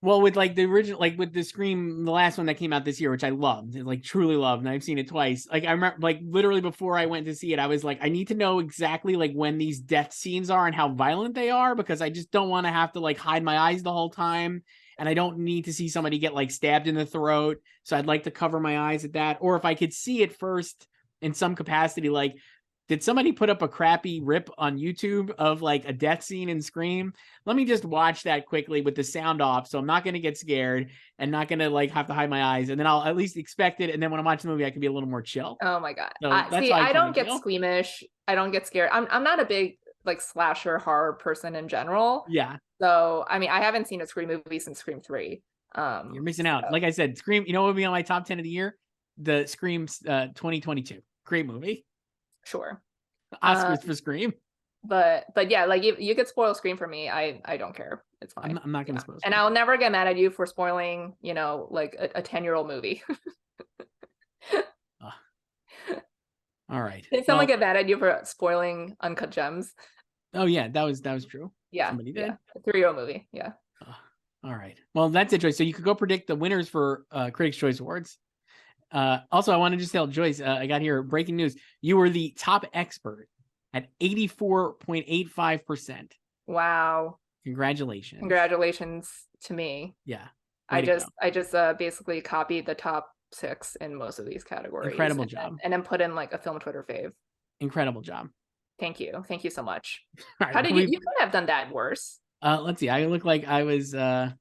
Well, with like the original, like with the Scream, the last one that came out this year, which I loved, like truly loved, and I've seen it twice. Like I remember, like literally before I went to see it, I was like, I need to know exactly like when these death scenes are and how violent they are, because I just don't want to have to like hide my eyes the whole time, and I don't need to see somebody get like stabbed in the throat. So I'd like to cover my eyes at that, or if I could see it first in some capacity, like. Did somebody put up a crappy rip on YouTube of like a death scene in Scream? Let me just watch that quickly with the sound off, so I'm not going to get scared and not going to like have to hide my eyes, and then I'll at least expect it, and then when I'm watching the movie, I can be a little more chill. Oh my god! So I don't get squeamish. I don't get scared. I'm not a big like slasher horror person in general. Yeah. So I mean, I haven't seen a Scream movie since Scream 3. You're missing out. Like I said, Scream. You know what would be on my top 10 of the year? The Scream 2022. Great movie. Sure. Oscars for Scream. But yeah, like you could spoil Scream for me. I don't care. It's fine. I'm not gonna spoil. And I'll never get mad at you for spoiling, like a 10-year-old movie. All right. Did someone get mad at you for spoiling Uncut Gems? Oh yeah, that was true. Yeah. Somebody did. Yeah. A 3-year-old movie. Yeah. All right. Well, that's it, Joyce. So you could go predict the winners for Critics' Choice Awards. Also, I want to just tell Joyce, I got here breaking news. You were the top expert at 84.85%. Wow. Congratulations. Congratulations to me. Yeah. I just basically copied the top 6 in most of these categories. Incredible job. And then put in like a film Twitter fave. Incredible job. Thank you. Thank you so much. Right, how did you could have done that worse? Let's see. I look like I was I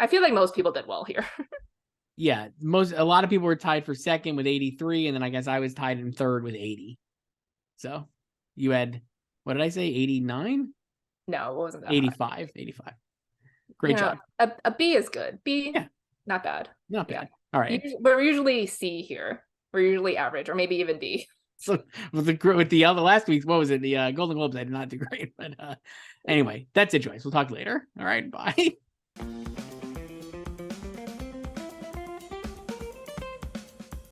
feel like most people did well here. Yeah, a lot of people were tied for second with 83, and then I guess I was tied in third with 80. So you had, what did I say, 89? No, it wasn't that 85. 85. Great job. A B is good. B, yeah, not bad. Not bad. All right. We're usually C here. We're usually average, or maybe even D. So with the other last week, what was it? The Golden Globes, I did not do great. But anyway, that's it, Joyce. We'll talk later. All right, bye.